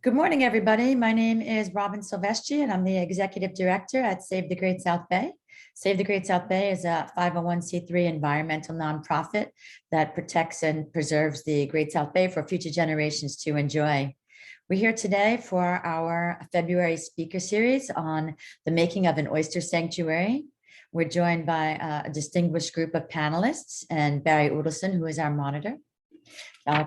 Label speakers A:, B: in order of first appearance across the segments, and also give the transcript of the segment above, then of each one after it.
A: Good morning, everybody. My name is Robin Silvestri, and I'm the Executive Director at Save the Great South Bay. Save the Great South Bay is a 501c3 environmental nonprofit that protects and preserves the Great South Bay for future generations to enjoy. We're here today for our February speaker series on the making of an oyster sanctuary. We're joined by a distinguished group of panelists and Barry Udelson, who is our monitor.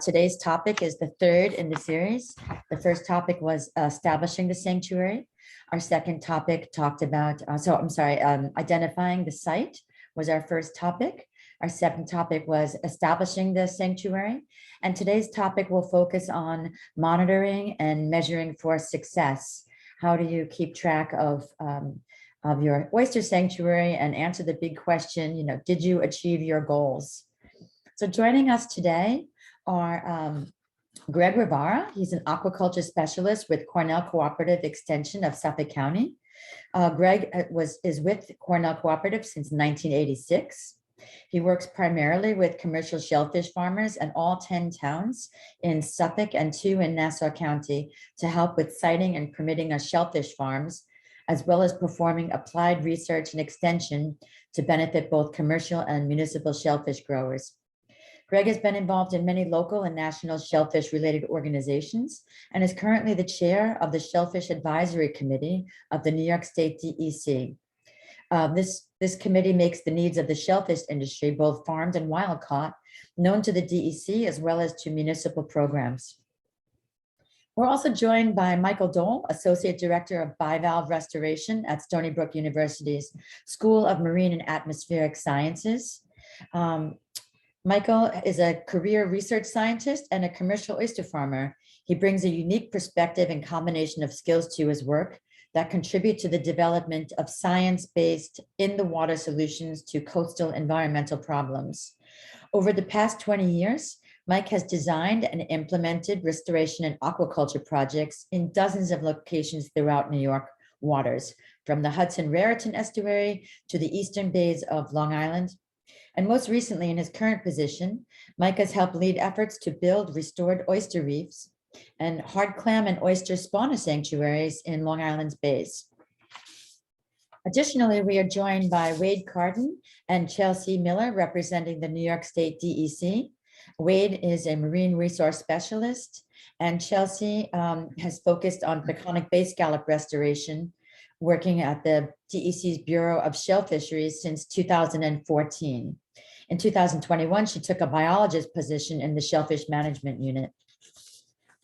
A: Today's topic is the third in the series. The first topic was establishing the sanctuary. Our second topic talked about, identifying the site was our first topic. Our second topic was establishing the sanctuary. And today's topic will focus on monitoring and measuring for success. How do you keep track of your oyster sanctuary and answer the big question, did you achieve your goals? So joining us today are Gregg Rivara. He's an aquaculture specialist with Cornell Cooperative Extension of Suffolk County. Gregg is with Cornell Cooperative since 1986. He works primarily with commercial shellfish farmers in all 10 towns in Suffolk and 2 in Nassau County to help with siting and permitting of shellfish farms, as well as performing applied research and extension to benefit both commercial and municipal shellfish growers. Gregg has been involved in many local and national shellfish-related organizations and is currently the chair of the Shellfish Advisory Committee of the New York State DEC. This committee makes the needs of the shellfish industry, both farmed and wild caught, known to the DEC as well as to municipal programs. We're also joined by Michael Doall, Associate Director of Bivalve Restoration at Stony Brook University's School of Marine and Atmospheric Sciences. Michael is a career research scientist and a commercial oyster farmer. He brings a unique perspective and combination of skills to his work that contribute to the development of science-based in-the-water solutions to coastal environmental problems. Over the past 20 years, Mike has designed and implemented restoration and aquaculture projects in dozens of locations throughout New York waters, from the Hudson-Raritan estuary to the eastern bays of Long Island. And most recently, in his current position, Mike has helped lead efforts to build restored oyster reefs and hard clam and oyster spawner sanctuaries in Long Island's bays. Additionally, we are joined by Wade Carden and Chelsea Miller, representing the New York State DEC. Wade is a marine resource specialist, and Chelsea has focused on Peconic Bay scallop restoration, working at the DEC's Bureau of Shell Fisheries since 2014. In 2021, she took a biologist position in the Shellfish Management Unit.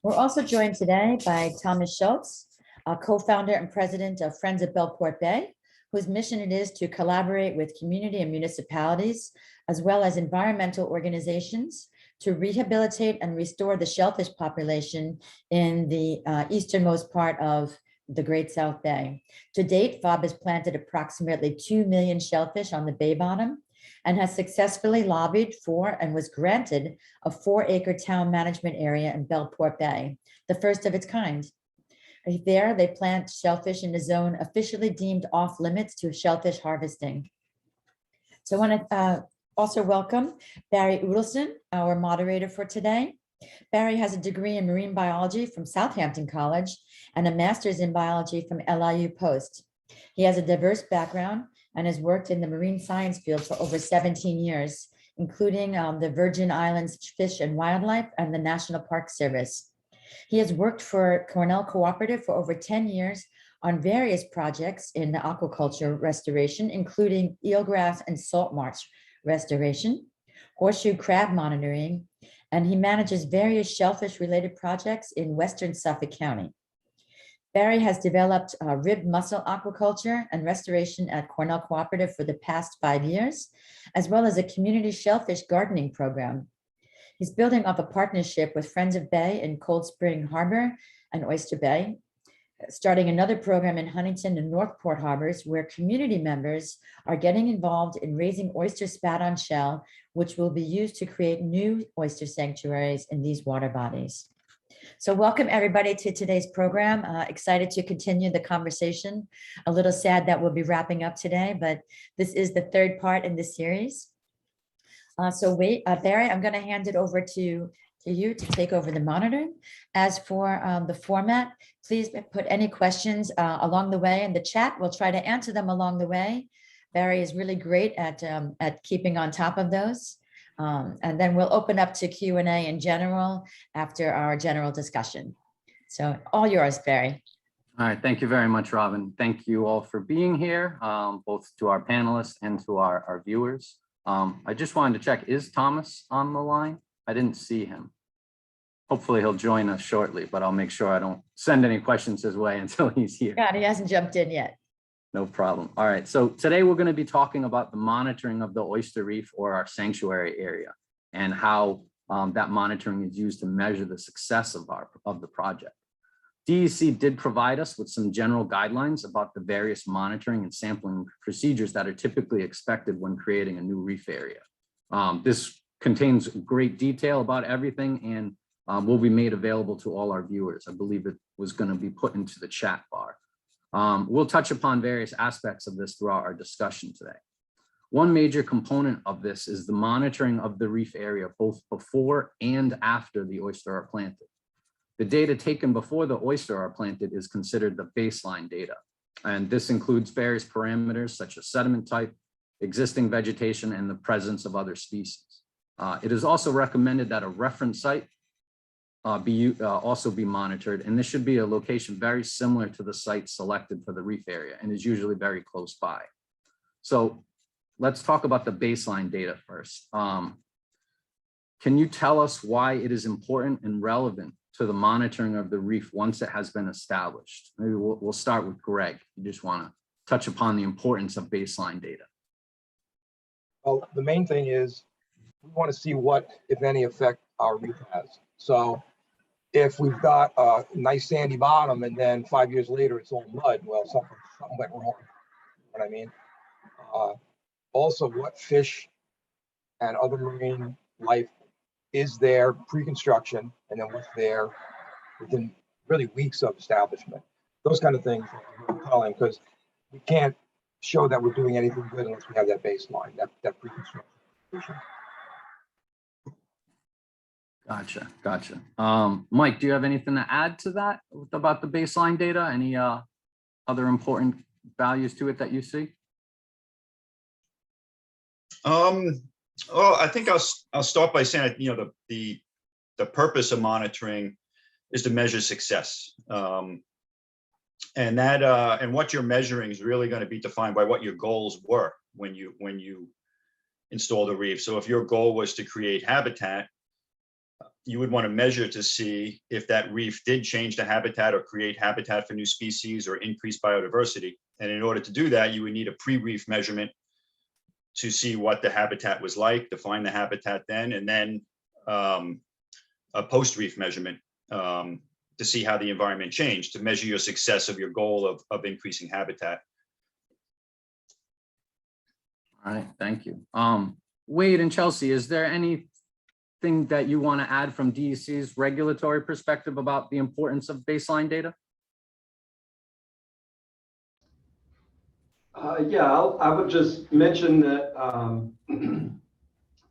A: We're also joined today by Thomas Schultz, a co-founder and president of Friends of Bellport Bay, whose mission it is to collaborate with community and municipalities, as well as environmental organizations, to rehabilitate and restore the shellfish population in the easternmost part of the Great South Bay. To date, FOB has planted approximately 2 million shellfish on the bay bottom and has successfully lobbied for and was granted a 4-acre town management area in Bellport Bay, the first of its kind. There, they plant shellfish in a zone officially deemed off limits to shellfish harvesting. So I want to also welcome Barry Udelson, our moderator for today. Barry has a degree in marine biology from Southampton College and a master's in biology from LIU Post. He has a diverse background and has worked in the marine science field for over 17 years, including the Virgin Islands Fish and Wildlife and the National Park Service. He has worked for Cornell Cooperative for over 10 years on various projects in the aquaculture restoration, including eelgrass and salt marsh restoration, horseshoe crab monitoring, and he manages various shellfish-related projects in Western Suffolk County. Barry has developed ribbed mussel aquaculture and restoration at Cornell Cooperative for the past 5 years, as well as a community shellfish gardening program. He's building up a partnership with Friends of Bay in Cold Spring Harbor and Oyster Bay, starting another program in Huntington and Northport harbors, where community members are getting involved in raising oyster spat on shell, which will be used to create new oyster sanctuaries in these water bodies. So welcome everybody to today's program. Excited to continue the conversation. A little sad that we'll be wrapping up today, but this is the third part in the series. Barry, I'm going to hand it over to to you to take over the monitoring. As for the format, please put any questions along the way in the chat. We'll try to answer them along the way. Barry is really great at keeping on top of those. And then we'll open up to Q&A in general after our general discussion. So all yours, Barry.
B: All right, thank you very much, Robin. Thank you all for being here, both to our panelists and to our viewers. I just wanted to check, is Thomas on the line? I didn't see him. Hopefully he'll join us shortly, but I'll make sure I don't send any questions his way until he's here.
A: God, he hasn't jumped in yet.
B: No problem. All right, so today we're going to be talking about the monitoring of the oyster reef or our sanctuary area and how that monitoring is used to measure the success of the project. DEC did provide us with some general guidelines about the various monitoring and sampling procedures that are typically expected when creating a new reef area. This contains great detail about everything and will be made available to all our viewers. I believe it was going to be put into the chat bar. We'll touch upon various aspects of this throughout our discussion today. One major component of this is the monitoring of the reef area, both before and after the oyster are planted. The data taken before the oyster are planted is considered the baseline data. And this includes various parameters such as sediment type, existing vegetation, and the presence of other species. It is also recommended that a reference site also be monitored, and this should be a location very similar to the site selected for the reef area and is usually very close by. So let's talk about the baseline data first. Can you tell us why it is important and relevant to the monitoring of the reef once it has been established? Maybe we'll start with Gregg. You just want to touch upon the importance of baseline data.
C: Well, the main thing is we want to see what, if any, effect our reef has. So if we've got a nice sandy bottom and then 5 years later it's all mud, well, something went wrong. You know what I mean? Also, what fish and other marine life is there pre-construction, and then what's there within really weeks of establishment. Those kind of things are really telling, because we can't show that we're doing anything good unless we have that baseline, that pre-construction.
B: Gotcha. Mike, do you have anything to add to that about the baseline data? Any other important values to it that you see?
D: Well, I think I'll start by saying, you know, the purpose of monitoring is to measure success, and what you're measuring is really going to be defined by what your goals were when you install the reef. So if your goal was to create habitat, you would want to measure to see if that reef did change the habitat or create habitat for new species or increase biodiversity. And in order to do that, you would need a pre-reef measurement to see what the habitat was like, define the habitat then, and then a post-reef measurement to see how the environment changed, to measure your success of your goal of increasing habitat.
B: All right, thank you. Wade and Chelsea, is there anything that you want to add from DEC's regulatory perspective about the importance of baseline data?
E: Yeah, I would just mention that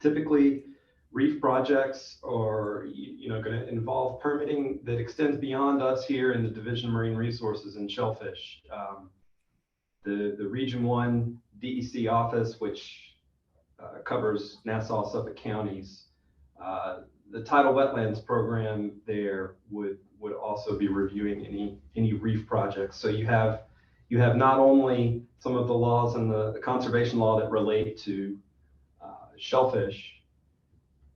E: typically reef projects are going to involve permitting that extends beyond us here in the Division of Marine Resources and Shellfish. The Region 1 DEC office, which covers Nassau, Suffolk counties, the tidal wetlands program there would also be reviewing any reef projects. So you have not only some of the laws and the conservation law that relate to shellfish.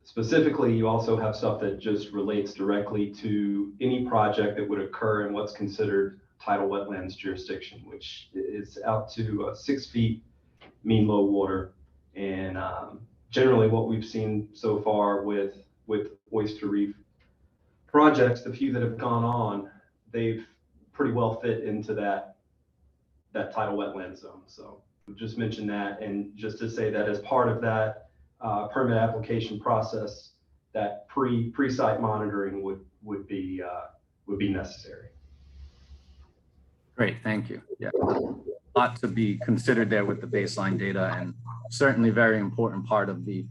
E: Specifically, you also have stuff that just relates directly to any project that would occur in what's considered tidal wetlands jurisdiction, which is out to 6 feet mean low water. And generally what we've seen so far with oyster reef projects, the few that have gone on, they've pretty well fit into that tidal wetland zone. So just mention that, and just to say that as part of that permit application process, that pre-site monitoring would be necessary.
B: Great, thank you. Yeah, a lot to be considered there with the baseline data, and certainly very important part of the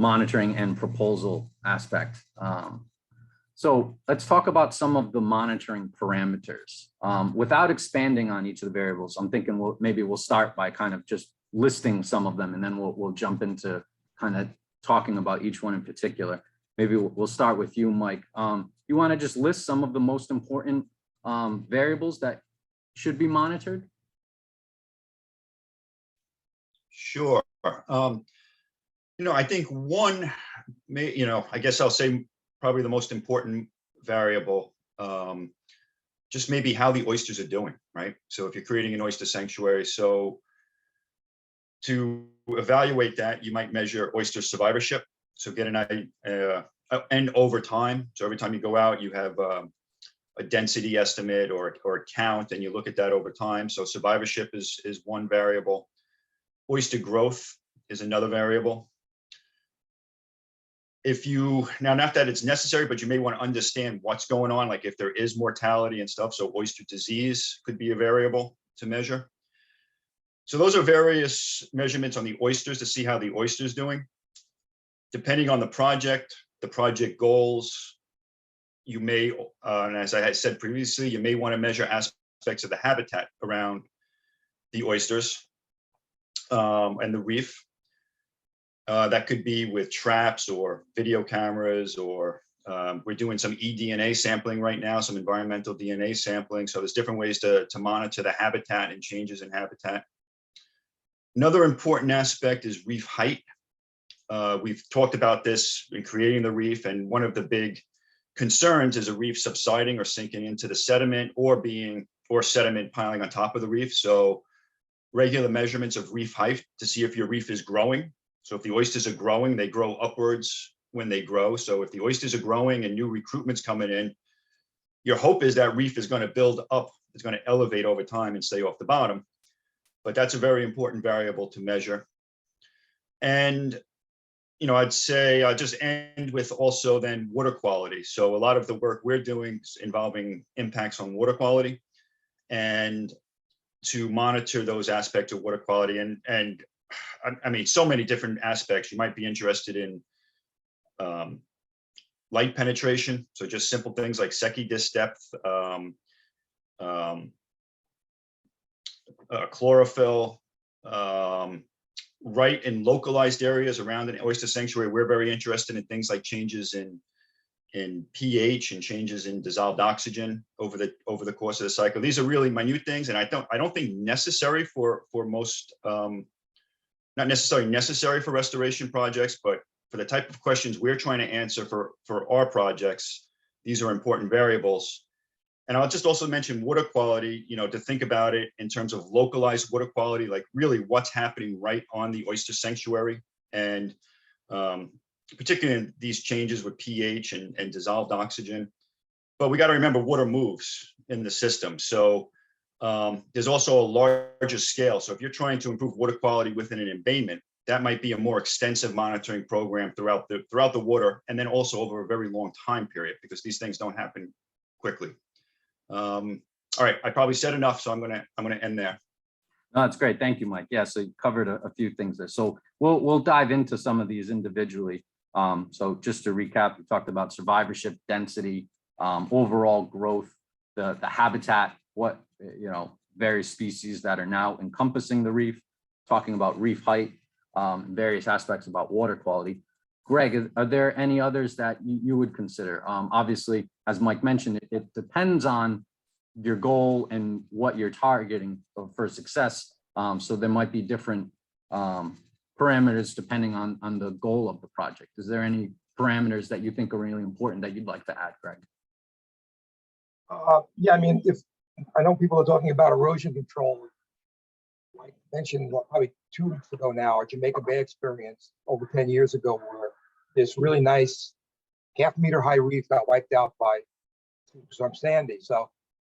B: monitoring and proposal aspect. So let's talk about some of the monitoring parameters. Without expanding on each of the variables, I'm thinking maybe we'll start by kind of just listing some of them, and then we'll jump into kind of talking about each one in particular. Maybe we'll start with you, Mike. You want to just list some of the most important variables that should be monitored?
D: Sure. I think one, I guess I'll say probably the most important variable, just maybe how the oysters are doing, right? So if you're creating an oyster sanctuary, so to evaluate that, you might measure oyster survivorship. So get an idea, and over time. So every time you go out, you have a density estimate or a count, and you look at that over time. So survivorship is one variable. Oyster growth is another variable. Now, not that it's necessary, but you may want to understand what's going on, like if there is mortality and stuff. So oyster disease could be a variable to measure. So those are various measurements on the oysters to see how the oyster is doing. Depending on the project goals, you may, and as I had said previously, you may want to measure aspects of the habitat around the oysters and the reef. That could be with traps or video cameras, or we're doing some eDNA sampling right now, some environmental DNA sampling. So there's different ways to monitor the habitat and changes in habitat. Another important aspect is reef height. We've talked about this in creating the reef, and one of the big concerns is a reef subsiding or sinking into the sediment, or sediment piling on top of the reef. So regular measurements of reef height to see if your reef is growing. So if the oysters are growing, they grow upwards when they grow. So if the oysters are growing and new recruitment's coming in, your hope is that reef is going to build up, it's going to elevate over time and stay off the bottom. But that's a very important variable to measure. And, I'd say I'll just end with also then water quality. So a lot of the work we're doing is involving impacts on water quality, and to monitor those aspects of water quality. And I mean, so many different aspects. You might be interested in light penetration. So just simple things like Secchi disk depth, chlorophyll, right in localized areas around an oyster sanctuary. We're very interested in things like changes in pH and changes in dissolved oxygen over the course of the cycle. These are really minute things, and I don't think necessary for most, not necessarily necessary for restoration projects, but for the type of questions we're trying to answer for our projects, these are important variables. And I'll just also mention water quality, to think about it in terms of localized water quality, like really what's happening right on the oyster sanctuary, and particularly in these changes with pH and dissolved oxygen. But we got to remember water moves in the system. So there's also a larger scale. So if you're trying to improve water quality within an embayment, that might be a more extensive monitoring program throughout the water, and then also over a very long time period, because these things don't happen quickly. All right, I probably said enough, so I'm gonna end there.
B: No, that's great. Thank you, Mike. Yeah, so you covered a few things there. So we'll dive into some of these individually. So just to recap, we talked about survivorship, density, overall growth, the habitat, what, various species that are now encompassing the reef, talking about reef height, various aspects about water quality. Gregg, are there any others that you would consider? Obviously, as Mike mentioned, it depends on your goal and what you're targeting for success. So there might be different parameters depending on the goal of the project. Is there any parameters that you think are really important that you'd like to add, Gregg?
C: Yeah, I mean, if I know people are talking about erosion control, like I mentioned probably 2 weeks ago now, our Jamaica Bay experience over 10 years ago, where this really nice half-meter high reef got wiped out by Storm Sandy. So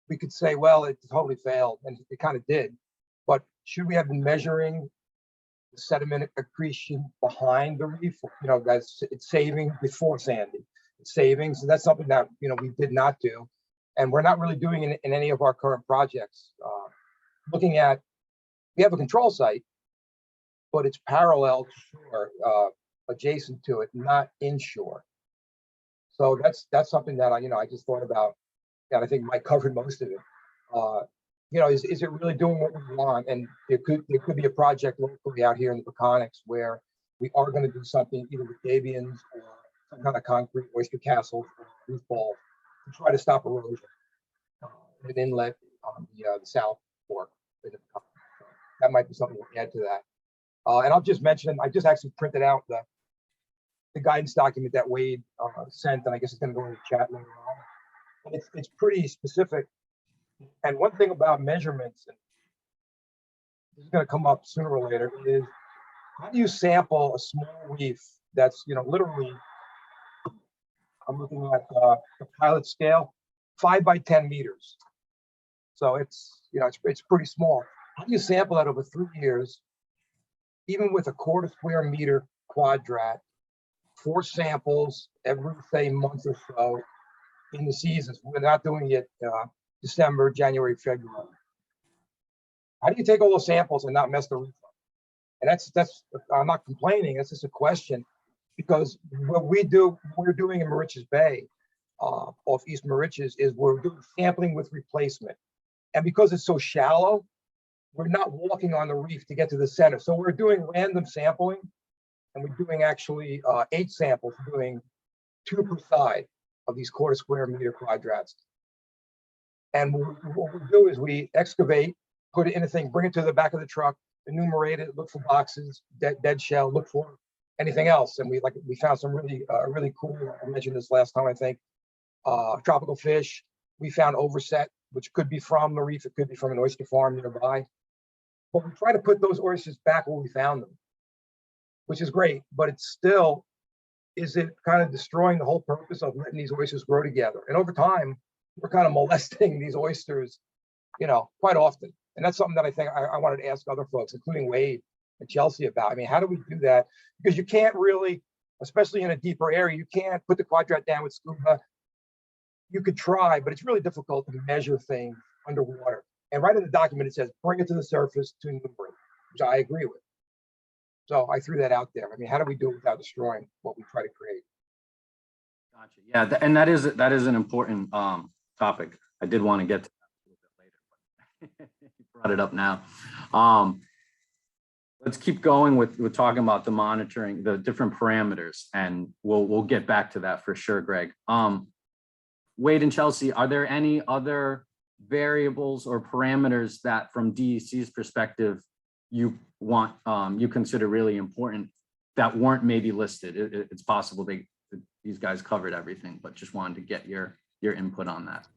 C: we could say, well, it totally failed, and it kind of did. But should we have been measuring the sediment accretion behind the reef? That's it's saving before Sandy. It's savings, and that's something that we did not do, and we're not really doing it in any of our current projects. Looking at, we have a control site, but it's parallel to shore. adjacent to it, not inshore. So that's something that I just thought about, and I think Mike covered most of it. Is it really doing what we want? And there could be a project locally out here in the Peconics where we are going to do something either with gabions or some kind of concrete oyster castles or roof balls to try to stop erosion. An inlet on the south fork. So that might be something we'll add to that. And I'll just mention, I just actually printed out the guidance document that Wade sent, and I guess it's going to go in the chat later on. And it's pretty specific. And one thing about measurements, and this is going to come up sooner or later, is how do you sample a small reef that's literally, I'm looking at the pilot scale, 5 by 10 meters. So it's pretty small. How do you sample that over 3 years, even with a 1/4 square meter quadrat, 4 samples every, say, month or so in the seasons? We're not doing it December, January, February. How do you take all those samples and not mess the reef up? And that's I'm not complaining. That's just a question, because what we're doing in Moriches Bay, off East Moriches, is we're doing sampling with replacement. And because it's so shallow, we're not walking on the reef to get to the center. So we're doing random sampling, and we're doing actually 8 samples, doing 2 per side of these 1/4 square meter quadrats. And what we do is we excavate, put it in a thing, bring it to the back of the truck, enumerate it, look for boxes, dead shell, look for anything else. And we found some really cool, I mentioned this last time, I think, tropical fish. We found overset, which could be from the reef, it could be from an oyster farm nearby. But we try to put those oysters back where we found them, which is great, but it's still, is it kind of destroying the whole purpose of letting these oysters grow together? And over time, we're kind of molesting these oysters, quite often. And that's something that I think I wanted to ask other folks, including Wade and Chelsea, about. I mean, how do we do that? Because you can't really, especially in a deeper area, you can't put the quadrat down with scuba. You could try, but it's really difficult to measure things underwater. And right in the document, it says, bring it to the surface to enumerate, which I agree with. So I threw that out there. I mean, how do we do it without destroying what we try to create?
B: Gotcha. Yeah, and that is an important topic. I did want to get to that a little bit later, but you brought it up now. Let's keep going with talking about the monitoring, the different parameters, and we'll get back to that for sure, Greg. Wade and Chelsea, are there any other variables or parameters that, from DEC's perspective, you consider really important that weren't maybe listed? It's possible these guys covered everything, but just wanted to get your input on that.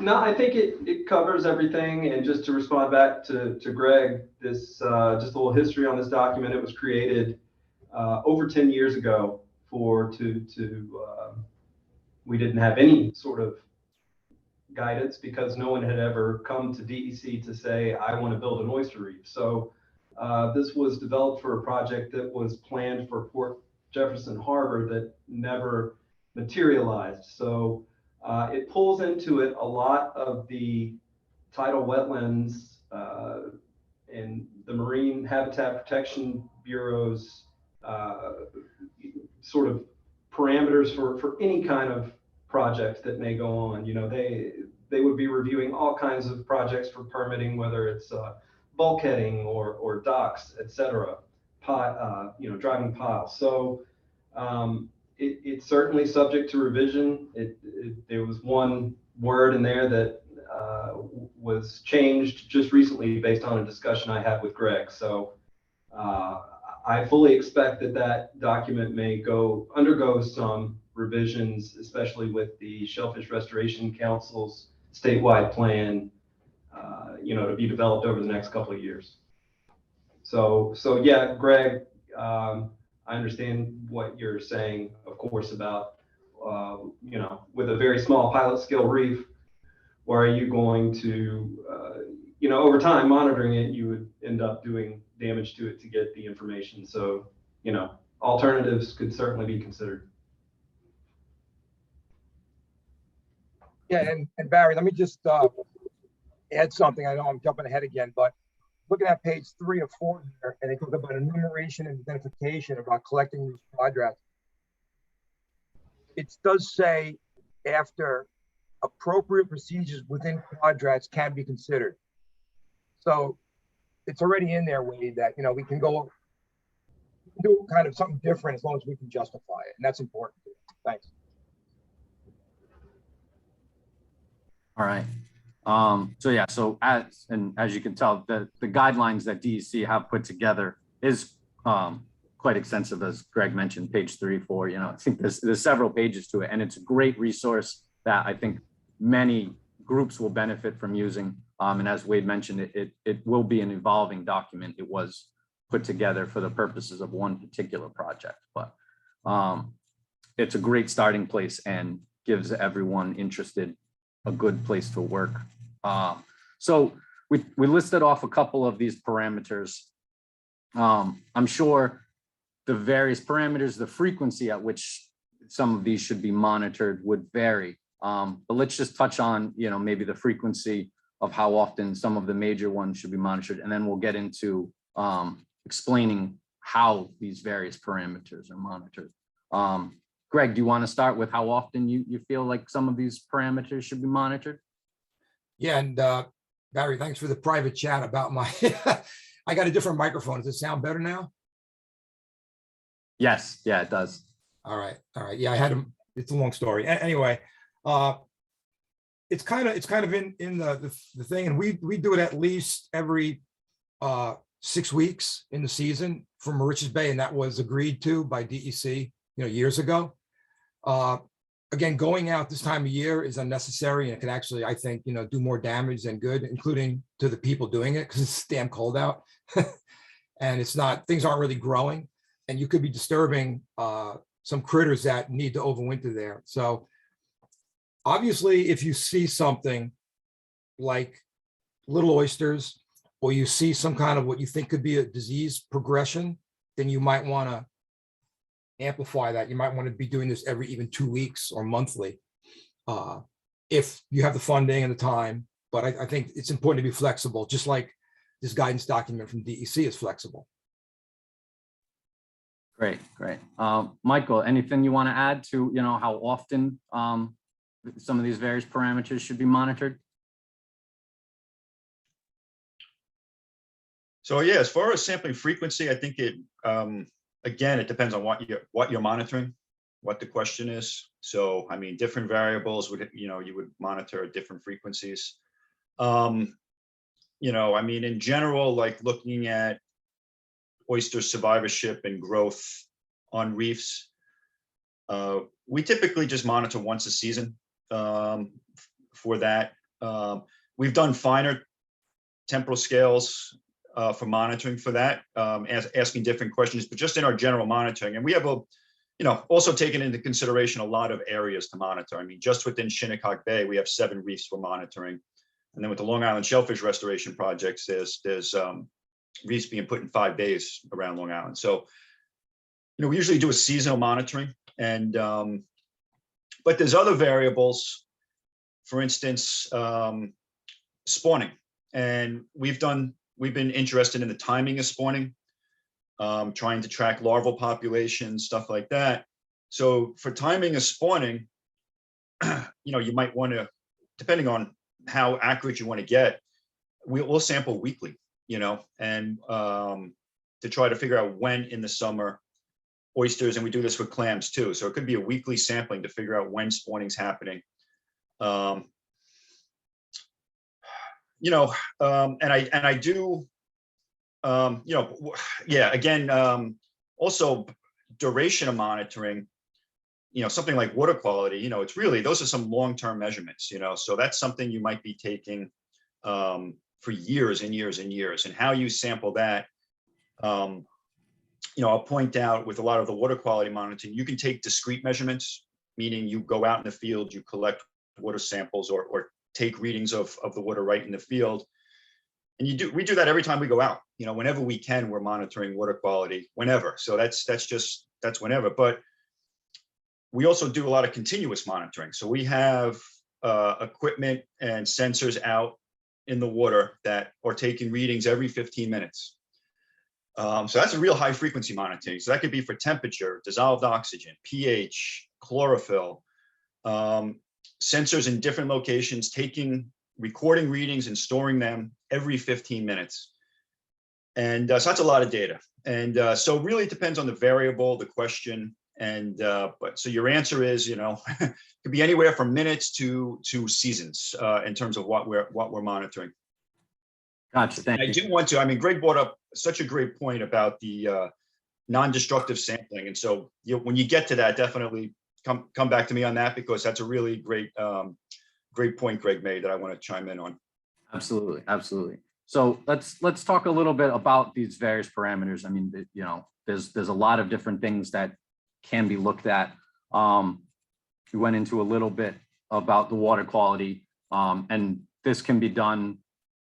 E: No, I think it covers everything. And just to respond back to Greg, this just a little history on this document. It was created over 10 years ago we didn't have any sort of guidance, because no one had ever come to DEC to say, I want to build an oyster reef. So this was developed for a project that was planned for Port Jefferson Harbor that never materialized. So it pulls into it a lot of the tidal wetlands and the Marine Habitat Protection Bureau's sort of parameters for any kind of project that may go on. They would be reviewing all kinds of projects for permitting, whether it's bulkheading or docks, etc., driving piles. So it's certainly subject to revision. There was one word in there that was changed just recently based on a discussion I had with Gregg. So I fully expect that document may undergo some revisions, especially with the Shellfish Restoration Council's statewide plan, to be developed over the next couple of years. So yeah, Greg, I understand what you're saying, of course, about, with a very small pilot scale reef, where are you going to, over time monitoring it, you would end up doing damage to it to get the information. So, alternatives could certainly be considered.
C: Yeah, and Barry, let me just add something. I know I'm jumping ahead again, but looking at page 3 of 4 here, and it talks about enumeration and identification about collecting these quadrats. It does say after appropriate procedures within quadrats can be considered. So it's already in there, Wade, that, we can go do kind of something different as long as we can justify it. And that's important. Thanks.
B: All right. So yeah, so as you can tell, the guidelines that DEC have put together is quite extensive, as Greg mentioned, page 3, 4. I think there's several pages to it, and it's a great resource that I think many groups will benefit from using. And as Wade mentioned, it will be an evolving document. It was put together for the purposes of one particular project, but it's a great starting place and gives everyone interested a good place to work. So we listed off a couple of these parameters. I'm sure the various parameters, the frequency at which some of these should be monitored would vary. But let's just touch on, maybe the frequency of how often some of the major ones should be monitored, and then we'll get into explaining how these various parameters are monitored. Greg, do you want to start with how often you feel like some of these parameters should be monitored?
F: Yeah, and Barry, thanks for the private chat about my, I got a different microphone. Does it sound better now?
B: Yes, yeah, it does.
F: All right. Yeah, I had them. It's a long story. Anyway, it's kind of in the thing, and we do it at least every 6 weeks in the season from Mauritius Bay, and that was agreed to by DEC, years ago. Again, going out this time of year is unnecessary, and it can actually, I think, do more damage than good, including to the people doing it, because it's damn cold out, and things aren't really growing, and you could be disturbing some critters that need to overwinter there. So obviously, if you see something like little oysters, or you see some kind of what you think could be a disease progression, then you might want to amplify that. You might want to be doing this every even 2 weeks or monthly, if you have the funding and the time. But I think it's important to be flexible, just like this guidance document from DEC is flexible.
B: Great. Michael, anything you want to add to, how often some of these various parameters should be monitored?
D: So yeah, as far as sampling frequency, I think it, again, it depends on what you're monitoring, what the question is. So, I mean, different variables would, you would monitor at different frequencies. I mean, in general, like looking at oyster survivorship and growth on reefs, we typically just monitor once a season for that. We've done finer temporal scales for monitoring for that, asking different questions, but just in our general monitoring. And we have also taken into consideration a lot of areas to monitor. I mean, just within Shinnecock Bay, we have 7 reefs we're monitoring. And then with the Long Island shellfish restoration projects, there's reefs being put in 5 bays around Long Island. So, we usually do a seasonal monitoring, and but there's other variables, for instance, spawning. And we've been interested in the timing of spawning, trying to track larval populations, stuff like that. So for timing of spawning, you might want to, depending on how accurate you want to get, we'll sample weekly, and to try to figure out when in the summer oysters, and we do this with clams too. So it could be a weekly sampling to figure out when spawning's happening. And I do, again, also duration of monitoring, something like water quality, it's really, those are some long-term measurements, so that's something you might be taking for years and years and years. And how you sample that, I'll point out with a lot of the water quality monitoring, you can take discrete measurements, meaning you go out in the field, you collect water samples or take readings of the water right in the field. And we do that every time we go out, whenever we can, we're monitoring water quality whenever. So that's whenever, but we also do a lot of continuous monitoring. So we have equipment and sensors out in the water that are taking readings every 15 minutes. So that's a real high frequency monitoring. So that could be for temperature, dissolved oxygen, pH, chlorophyll, sensors in different locations, recording readings and storing them every 15 minutes. And so that's a lot of data. And so really it depends on the variable, the question. And but so your answer is, you know, could be anywhere from minutes to seasons in terms of what we're monitoring.
B: Gotcha. Thank
D: I
B: you.
D: do want to, I mean, Greg brought up such a great point about the non-destructive sampling. And so when you get to that, definitely come back to me on that, because that's a really great point Greg made that I want to chime in on.
B: Absolutely, absolutely. So let's talk a little bit about these various parameters. I mean, you know, there's a lot of different things that can be looked at. We went into a little bit about the water quality, and this can be done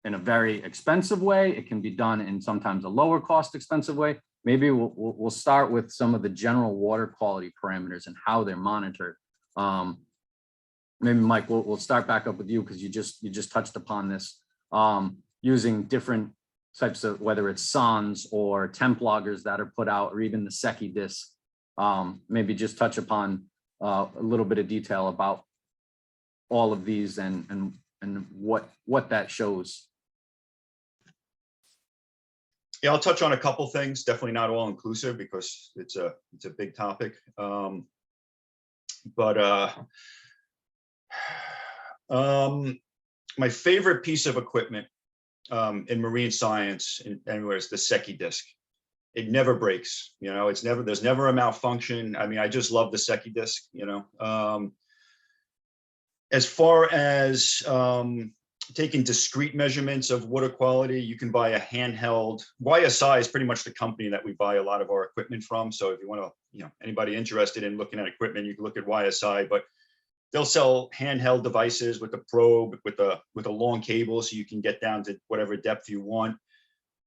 B: in a very expensive way. It can be done in sometimes a lower cost expensive way. Maybe we'll start with some of the general water quality parameters and how they're monitored. Maybe Mike, we'll start back up with you, because you just touched upon this, using different types of, whether it's SOMAS or temp loggers that are put out, or even the SECI disc. Maybe just touch upon a little bit of detail about all of these and what that shows.
D: Yeah, I'll touch on a couple things, definitely not all inclusive because it's a big topic. My favorite piece of equipment in marine science anywhere is the SECI disc. It never breaks, you know, there's never a malfunction. I mean, I just love the SECI disc, you know. As far as taking discrete measurements of water quality, you can buy a handheld. YSI is pretty much the company that we buy a lot of our equipment from. So if you want to, you know, anybody interested in looking at equipment, you can look at YSI, but they'll sell handheld devices with a probe, with a long cable, so you can get down to whatever depth you want.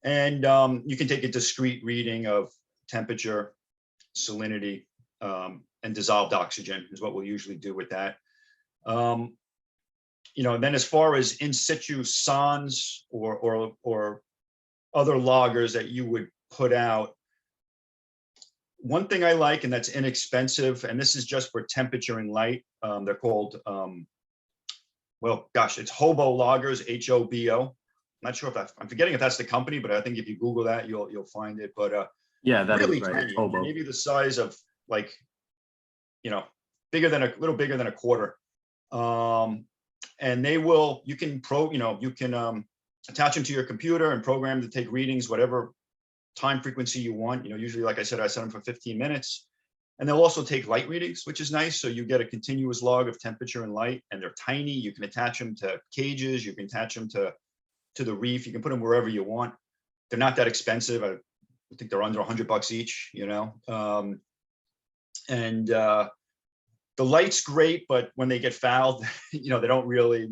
D: And you can take a discrete reading of temperature, salinity, and dissolved oxygen is what we'll usually do with that. You know, and then as far as in situ SONs or other loggers that you would put out, one thing I like, and that's inexpensive, and this is just for temperature and light, they're called, well, gosh, it's Hobo loggers, H-O-B-O. I'm not sure if I'm forgetting if that's the company, but I think if you Google that, you'll find it. But
B: yeah, that
D: really
B: is right.
D: tiny,
B: Hobo.
D: maybe the size of, like, you know, a little bigger than a quarter. And you can attach them to your computer and program to take readings, whatever time frequency you want. You know, usually, like I said, I set them for 15 minutes. And they'll also take light readings, which is nice. So you get a continuous log of temperature and light, and they're tiny. You can attach them to cages. You can attach them to the reef. You can put them wherever you want. They're not that expensive. I think they're under $100 each, you know. The light's great, but when they get fouled, you know, they don't really,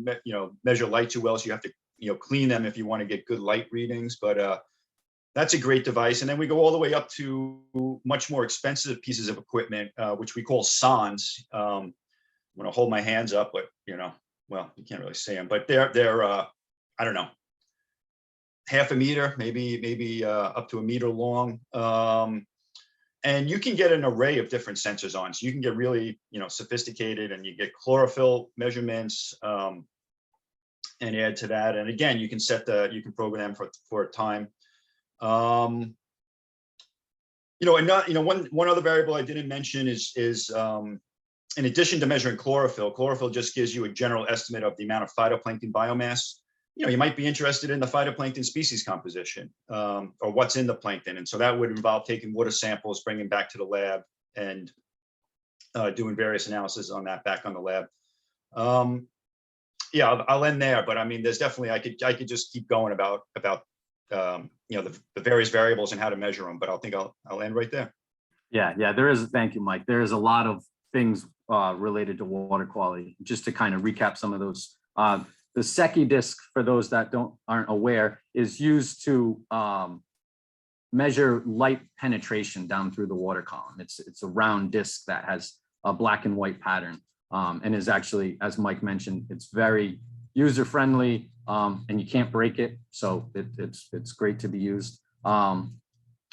D: measure light too well. So you have to, clean them if you want to get good light readings. But that's a great device. And then we go all the way up to much more expensive pieces of equipment, which we call SONs. I'm going to hold my hands up, but, well, you can't really see them, but they're I don't know, half a meter, maybe up to a meter long. And you can get an array of different sensors on. So you can get really, sophisticated, and you get chlorophyll measurements and add to that. And again, you can program for a time. One other variable I didn't mention is in addition to measuring chlorophyll just gives you a general estimate of the amount of phytoplankton biomass. You might be interested in the phytoplankton species composition or what's in the plankton. And so that would involve taking water samples, bringing back to the lab, and doing various analysis on that back on the lab. I'll end there, but I mean, there's definitely, I could just keep going about the various variables and how to measure them, but I'll end right there.
B: Yeah, there is. Thank you, Mike. There is a lot of things related to water quality. Just to kind of recap some of those. The SECI disc, for those that aren't aware, is used to measure light penetration down through the water column. It's a round disc that has a black and white pattern, and is actually, as Mike mentioned, it's very user friendly. and you can't break it. So it's great to be used. And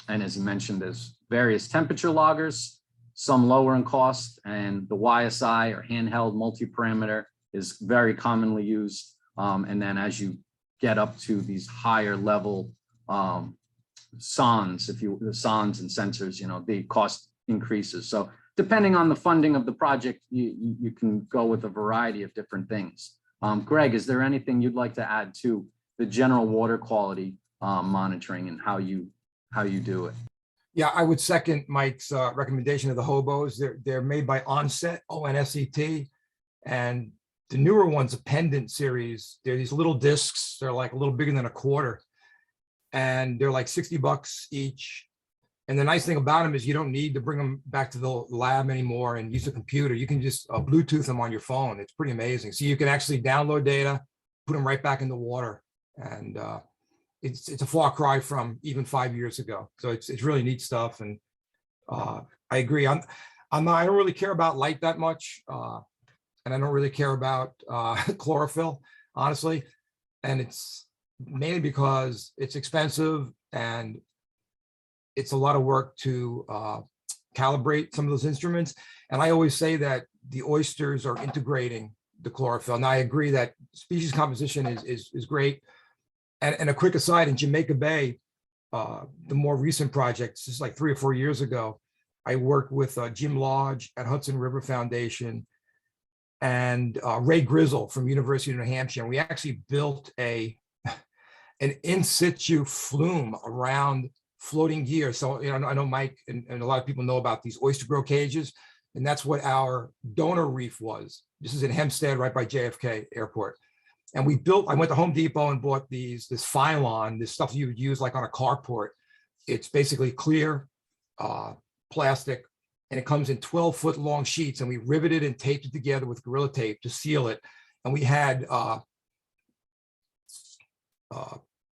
B: as you mentioned, there's various temperature loggers, some lower in cost, and the YSI or handheld multi-parameter is very commonly used. And then as you get up to these higher level SONs, the SONs and sensors, the cost increases. So depending on the funding of the project, you can go with a variety of different things. Gregg, is there anything you'd like to add to the general water quality monitoring and how you do it?
F: Yeah, I would second Mike's recommendation of the hobos. They're made by Onset, ONSET, and the newer ones, a pendant series. They're these little discs. They're like a little bigger than a quarter, and they're like $60 each. And the nice thing about them is you don't need to bring them back to the lab anymore and use a computer. You can just Bluetooth them on your phone. It's pretty amazing. So you can actually download data, put them right back in the water, and it's a far cry from even 5 years ago. So it's really neat stuff. And I agree. I don't really care about light that much, and I don't really care about chlorophyll, honestly. And it's mainly because it's expensive and it's a lot of work to calibrate some of those instruments. And I always say that the oysters are integrating the chlorophyll. And I agree that species composition is great. And a quick aside, in Jamaica Bay, the more recent projects, just like 3 or 4 years ago, I worked with Jim Lodge at Hudson River Foundation and Ray Grizzle from University of New Hampshire. And we actually built an in situ flume around floating gear. So I know Mike and a lot of people know about these oyster grow cages, and that's what our donor reef was. This is in Hempstead, right by JFK Airport. And I went to Home Depot and bought this Phylon, this stuff you would use like on a carport. It's basically clear plastic, and it comes in 12-foot long sheets, and we riveted and taped it together with Gorilla Tape to seal it. And we had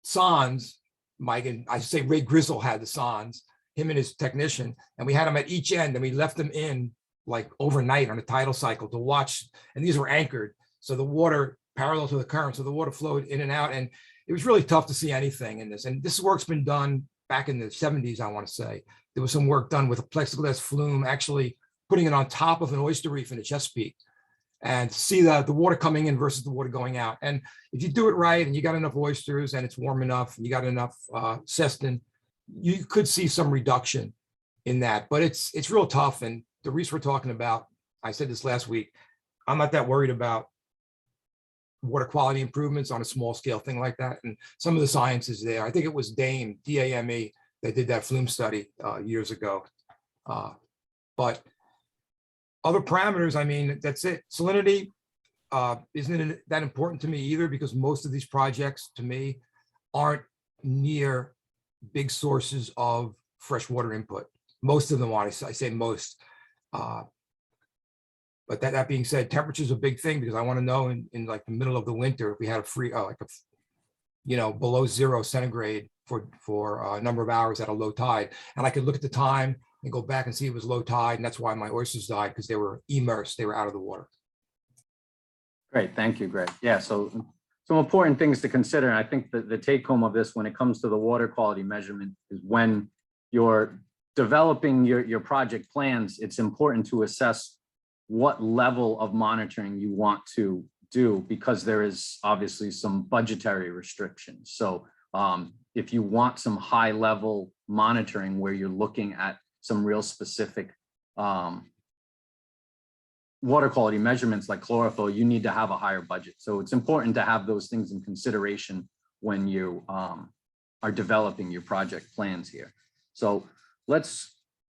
F: SONs, Mike, and I say Ray Grizzle had the SONs, him and his technician, and we had them at each end, and we left them in like overnight on a tidal cycle to watch. And these were anchored, so the water parallel to the current, so the water flowed in and out, and it was really tough to see anything in this. And this work's been done back in the 70s, I want to say. There was some work done with a plexiglass flume, actually putting it on top of an oyster reef in the Chesapeake, and see the water coming in versus the water going out. And if you do it right and you got enough oysters and it's warm enough and you got enough cestin, you could see some reduction in that. But it's real tough. And the reefs we're talking about, I said this last week, I'm not that worried about water quality improvements on a small scale thing like that. And some of the science is there. I think it was DAME, D-A-M-E, that did that flume study years ago. But other parameters, I mean, that's it. Salinity isn't that important to me either, because most of these projects to me aren't near big sources of freshwater input. Most of them are, I say most. But that being said, temperature is a big thing, because I want to know in like the middle of the winter, if we had a free, below 0 centigrade for a number of hours at a low tide. And I could look at the time and go back and see it was low tide. And that's why my oysters died, because they were immersed, they were out of the water.
B: Great, thank you, Gregg. Yeah, so some important things to consider. And I think that the take home of this when it comes to the water quality measurement is when you're developing your project plans, it's important to assess what level of monitoring you want to do, because there is obviously some budgetary restrictions. So if you want some high level monitoring where you're looking at some real specific water quality measurements like chlorophyll, you need to have a higher budget. So it's important to have those things in consideration when you are developing your project plans here. So let's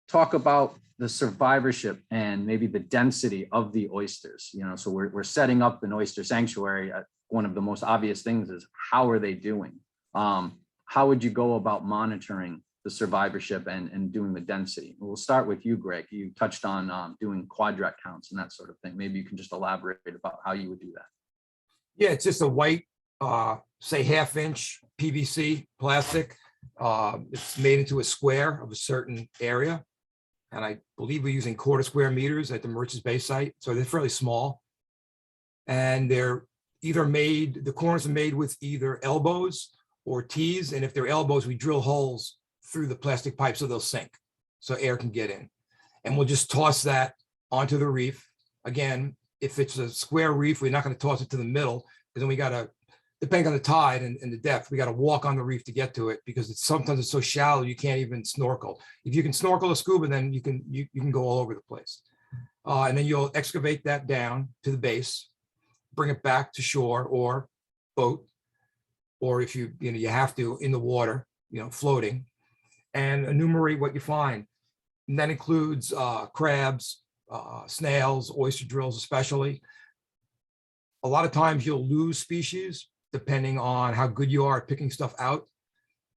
B: talk about the survivorship and maybe the density of the oysters. So we're setting up an oyster sanctuary. One of the most obvious things is, how are they doing? How would you go about monitoring the survivorship and doing the density? We'll start with you, Gregg. You touched on doing quadrat counts and that sort of thing. Maybe you can just elaborate about how you would do that.
F: Yeah, it's just a white, say 1/2 inch PVC plastic. It's made into a square of a certain area. And I believe we're using 1/4 square meters at the Moriches Bay site. So they're fairly small. And they're either made, the corners are made with either elbows or T's. And if they're elbows, we drill holes through the plastic pipe so they'll sink, so air can get in. And we'll just toss that onto the reef. Again, if it's a square reef, we're not going to toss it to the middle, because then we got to, depending on the tide and the depth, we got to walk on the reef to get to it, because sometimes it's so shallow you can't even snorkel. If you can snorkel or scuba, then you can go all over the place. And then you'll excavate that down to the base, bring it back to shore or boat, or if you have to, in the water, floating, and enumerate what you find. And that includes crabs, snails, oyster drills especially. A lot of times you'll lose species depending on how good you are at picking stuff out.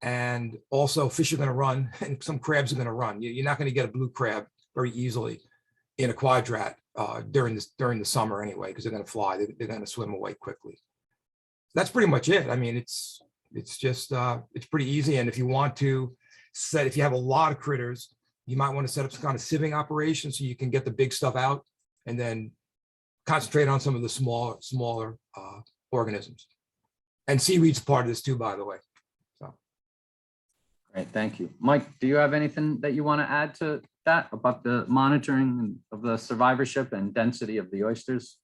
F: And also fish are going to run, and some crabs are going to run. You're not going to get a blue crab very easily in a quadrat during the summer anyway, because they're going to fly. They're going to swim away quickly. That's pretty much it. I mean, it's just it's pretty easy. And if you want to if you have a lot of critters, you might want to set up some kind of sieving operation so you can get the big stuff out and then concentrate on some of the smaller organisms. And seaweed's part of this too, by the way. So.
B: Great, thank you. Mike, do you have anything that you want to add to that about the monitoring of the survivorship and density of the oysters?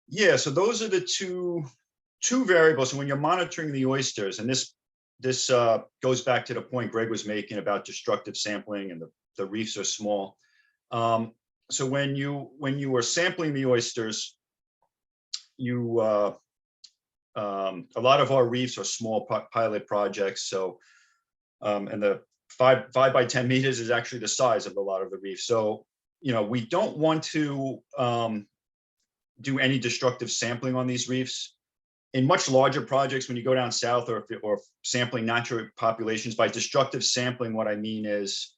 D: Yeah, so those are the two variables. So when you're monitoring the oysters, and this goes back to the point Gregg was making about destructive sampling, and the reefs are small. So when you are sampling the oysters, a lot of our reefs are small pilot projects. So, and the 5 by 10 meters is actually the size of a lot of the reefs. So, we don't want to do any destructive sampling on these reefs. In much larger projects, when you go down south or sampling natural populations, by destructive sampling, what I mean is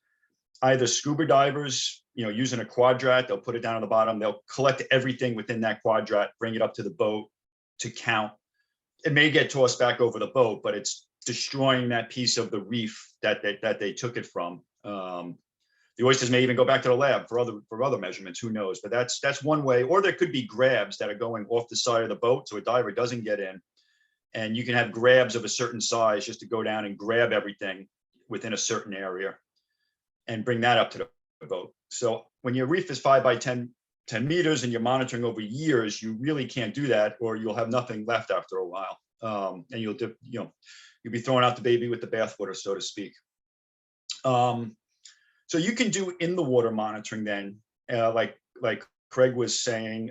D: either scuba divers, using a quadrat, they'll put it down on the bottom, they'll collect everything within that quadrat, bring it up to the boat to count. It may get tossed back over the boat, but it's destroying that piece of the reef that they took it from. The oysters may even go back to the lab for other measurements, who knows? But that's one way. Or there could be grabs that are going off the side of the boat, so a diver doesn't get in. And you can have grabs of a certain size just to go down and grab everything within a certain area and bring that up to the boat. So when your reef is 5 by 10 meters and you're monitoring over years, you really can't do that, or you'll have nothing left after a while. And you'll be throwing out the baby with the bathwater, so to speak. So you can do in the water monitoring then, like Craig was saying,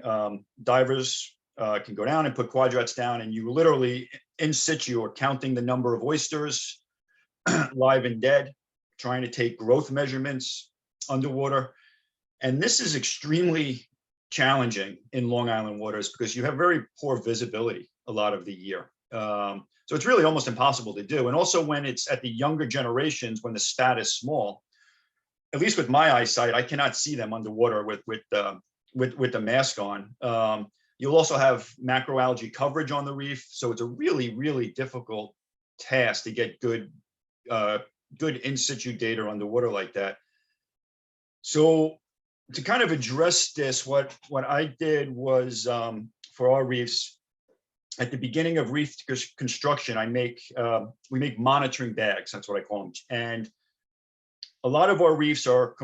D: divers can go down and put quadrats down, and you literally in situ are counting the number of oysters, live and dead, trying to take growth measurements underwater. And this is extremely challenging in Long Island waters because you have very poor visibility a lot of the year. So it's really almost impossible to do. And also when it's at the younger generations, when the spat is small, at least with my eyesight, I cannot see them underwater with the mask on. You'll also have macroalgae coverage on the reef, so it's a really, really difficult task to get good in situ data underwater like that. So to kind of address this, what I did was for our reefs, at the beginning of reef construction, we make monitoring bags. That's what I call them, and a lot of our reefs are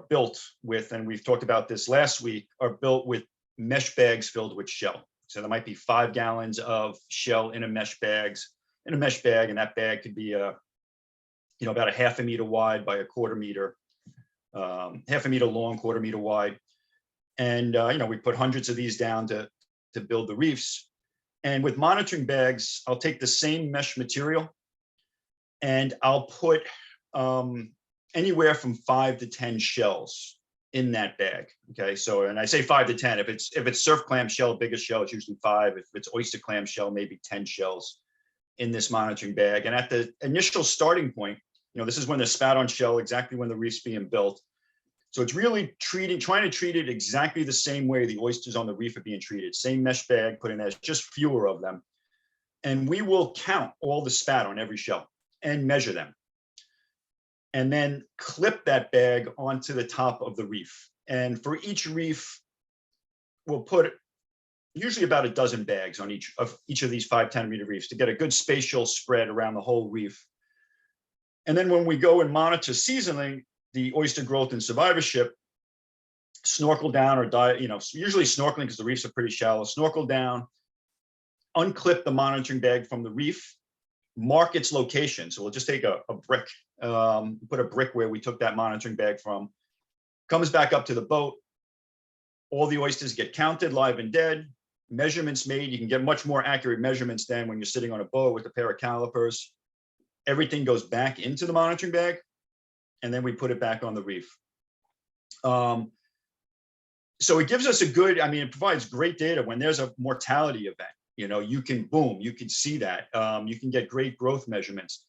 D: built with, and we've talked about this last week, are built with mesh bags filled with shell. So there might be 5 gallons of shell in a mesh bag, and that bag could be about a half a meter wide by a quarter meter, half a meter long, quarter meter wide. And we put hundreds of these down to build the reefs. And with monitoring bags, I'll take the same mesh material and I'll put anywhere from 5 to 10 shells in that bag. Okay, so, and I say 5 to 10. If it's surf clam shell, biggest shell, it's usually 5. If it's oyster clam shell, maybe 10 shells in this monitoring bag. And at the initial starting point, this is when they're spat on shell, exactly when the reef's being built. So it's really trying to treat it exactly the same way the oysters on the reef are being treated. Same mesh bag, put in there, just fewer of them. And we will count all the spat on every shell and measure them. And then clip that bag onto the top of the reef. And for each reef, we'll put, usually about a dozen bags on each of these 5 10-meter reefs to get a good spatial spread around the whole reef. And then when we go and monitor seasonally the oyster growth and survivorship, snorkel down or dive, usually snorkeling because the reefs are pretty shallow, snorkel down, unclip the monitoring bag from the reef, mark its location. So we'll just take a brick, put a brick where we took that monitoring bag from, comes back up to the boat. All the oysters get counted live and dead, measurements made. You can get much more accurate measurements than when you're sitting on a boat with a pair of calipers. Everything goes back into the monitoring bag, and then we put it back on the reef. So it gives us a good, it provides great data when there's a mortality event. You can you can see that. You can get great growth measurements.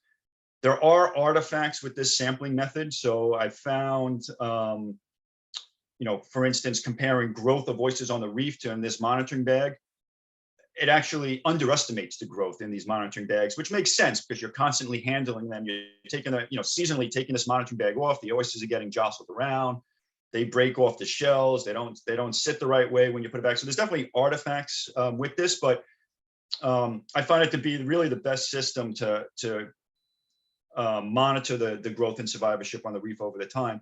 D: There are artifacts with this sampling method. So I found, for instance, comparing growth of oysters on the reef to in this monitoring bag, it actually underestimates the growth in these monitoring bags, which makes sense because you're constantly handling them. You're taking seasonally taking this monitoring bag off. The oysters are getting jostled around. They break off the shells. They don't sit the right way when you put it back. So there's definitely artifacts with this, but I find it to be really the best system to monitor the growth and survivorship on the reef over the time.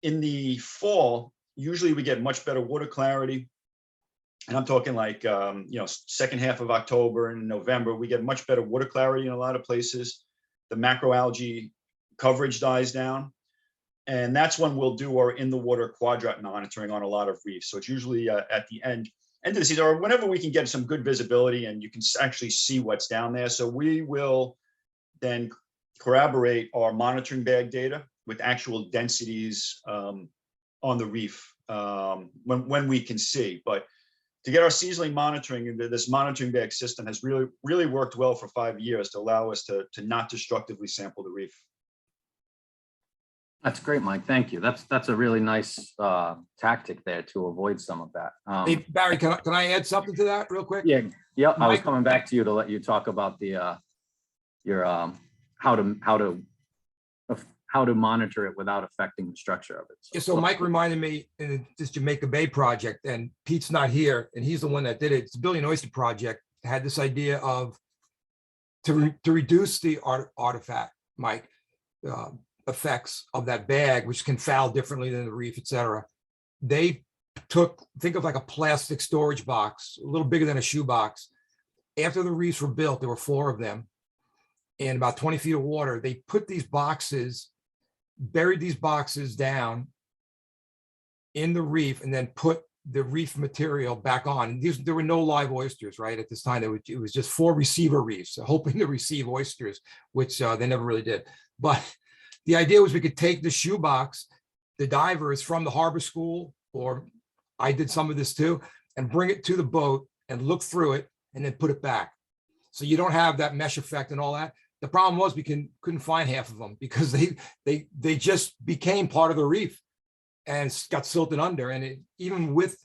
D: In the fall, usually we get much better water clarity. And I'm talking like, second half of October and November, we get much better water clarity in a lot of places. The macroalgae coverage dies down. And that's when we'll do our in the water quadrat monitoring on a lot of reefs. So it's usually at the end of the season, or whenever we can get some good visibility and you can actually see what's down there. So we will then corroborate our monitoring bag data with actual densities on the reef when we can see. But to get our seasonally monitoring, this monitoring bag system has really worked well for 5 years to allow us to not destructively sample the reef.
B: That's great, Mike. Thank you. That's a really nice tactic there to avoid some of that.
F: Hey, Barry, can I add something to that real quick?
B: Yeah. Yep. I was
F: Mike?
B: coming back to you to let you talk about the your how to monitor it without affecting the structure of it.
F: Yeah, so Mike reminded me in this Jamaica Bay project, and Pete's not here, and he's the one that did it. It's a Billion Oyster project. Had this idea of to reduce the artifact, Mike, effects of that bag, which can foul differently than the reef, etc. They think of like a plastic storage box, a little bigger than a shoebox. After the reefs were built, there were 4 of them in about 20 feet of water. They put these boxes, buried these boxes down in the reef, and then put the reef material back on. There were no live oysters, right? At this time, it was just 4 receiver reefs, hoping to receive oysters, which they never really did. But the idea was we could take the shoebox, the divers from the harbor school, or I did some of this too, and bring it to the boat and look through it and then put it back. So you don't have that mesh effect and all that. The problem was we couldn't find half of them because they just became part of the reef and got silted under. And even with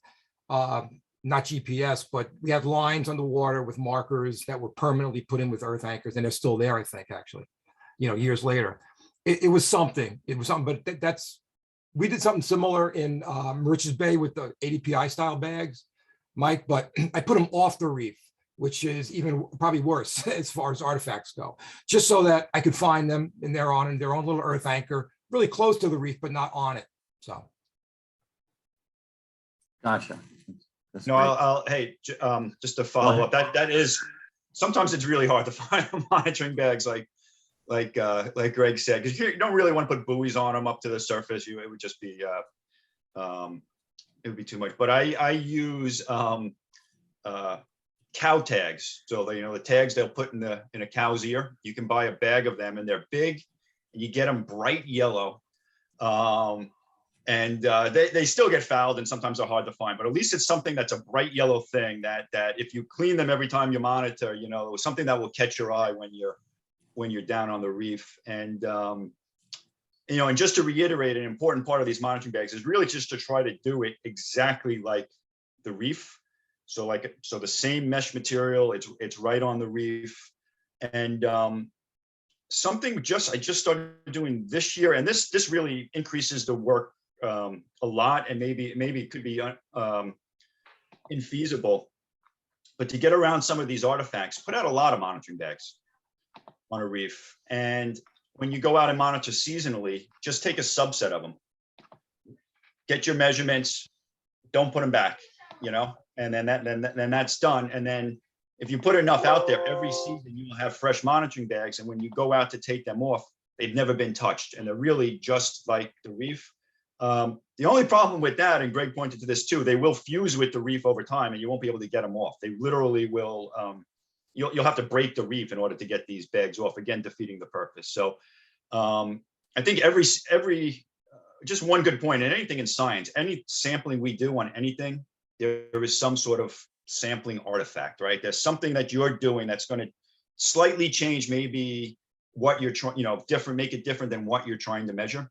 F: not GPS, but we had lines underwater with markers that were permanently put in with earth anchors, and they're still there, I think, actually, years later. It was something. But we did something similar in Moriches Bay with the ADPI style bags, Mike, but I put them off the reef, which is even probably worse as far as artifacts go, just so that I could find them and they're on their own little earth anchor, really close to the reef, but not on it. So.
B: Gotcha.
D: No, hey, just to follow up, that is, sometimes it's really hard to find the monitoring bags like Gregg said, because you don't really want to put buoys on them up to the surface. It would just be, it would be too much. But I use cow tags. So the tags they'll put in a cow's ear. You can buy a bag of them, and they're big, and you get them bright yellow. And they still get fouled, and sometimes they're hard to find. But at least it's something that's a bright yellow thing that if you clean them every time you monitor, something that will catch your eye when you're down on the reef. And and just to reiterate, an important part of these monitoring bags is really just to try to do it exactly like the reef. So the same mesh material, it's right on the reef. And something I just started doing this year, and this really increases the work a lot, and maybe it could be infeasible. But to get around some of these artifacts, put out a lot of monitoring bags on a reef. And when you go out and monitor seasonally, just take a subset of them. Get your measurements, don't put them back, and then that's done. And then if you put enough out there, every season you will have fresh monitoring bags. And when you go out to take them off, they've never been touched. And they're really just like the reef. The only problem with that, and Gregg pointed to this too, they will fuse with the reef over time and you won't be able to get them off. They literally will, you'll have to break the reef in order to get these bags off, again, defeating the purpose. So I think just one good point, and anything in science, any sampling we do on anything, there is some sort of sampling artifact, right? There's something that you're doing that's going to slightly change maybe what you're trying, make it different than what you're trying to measure.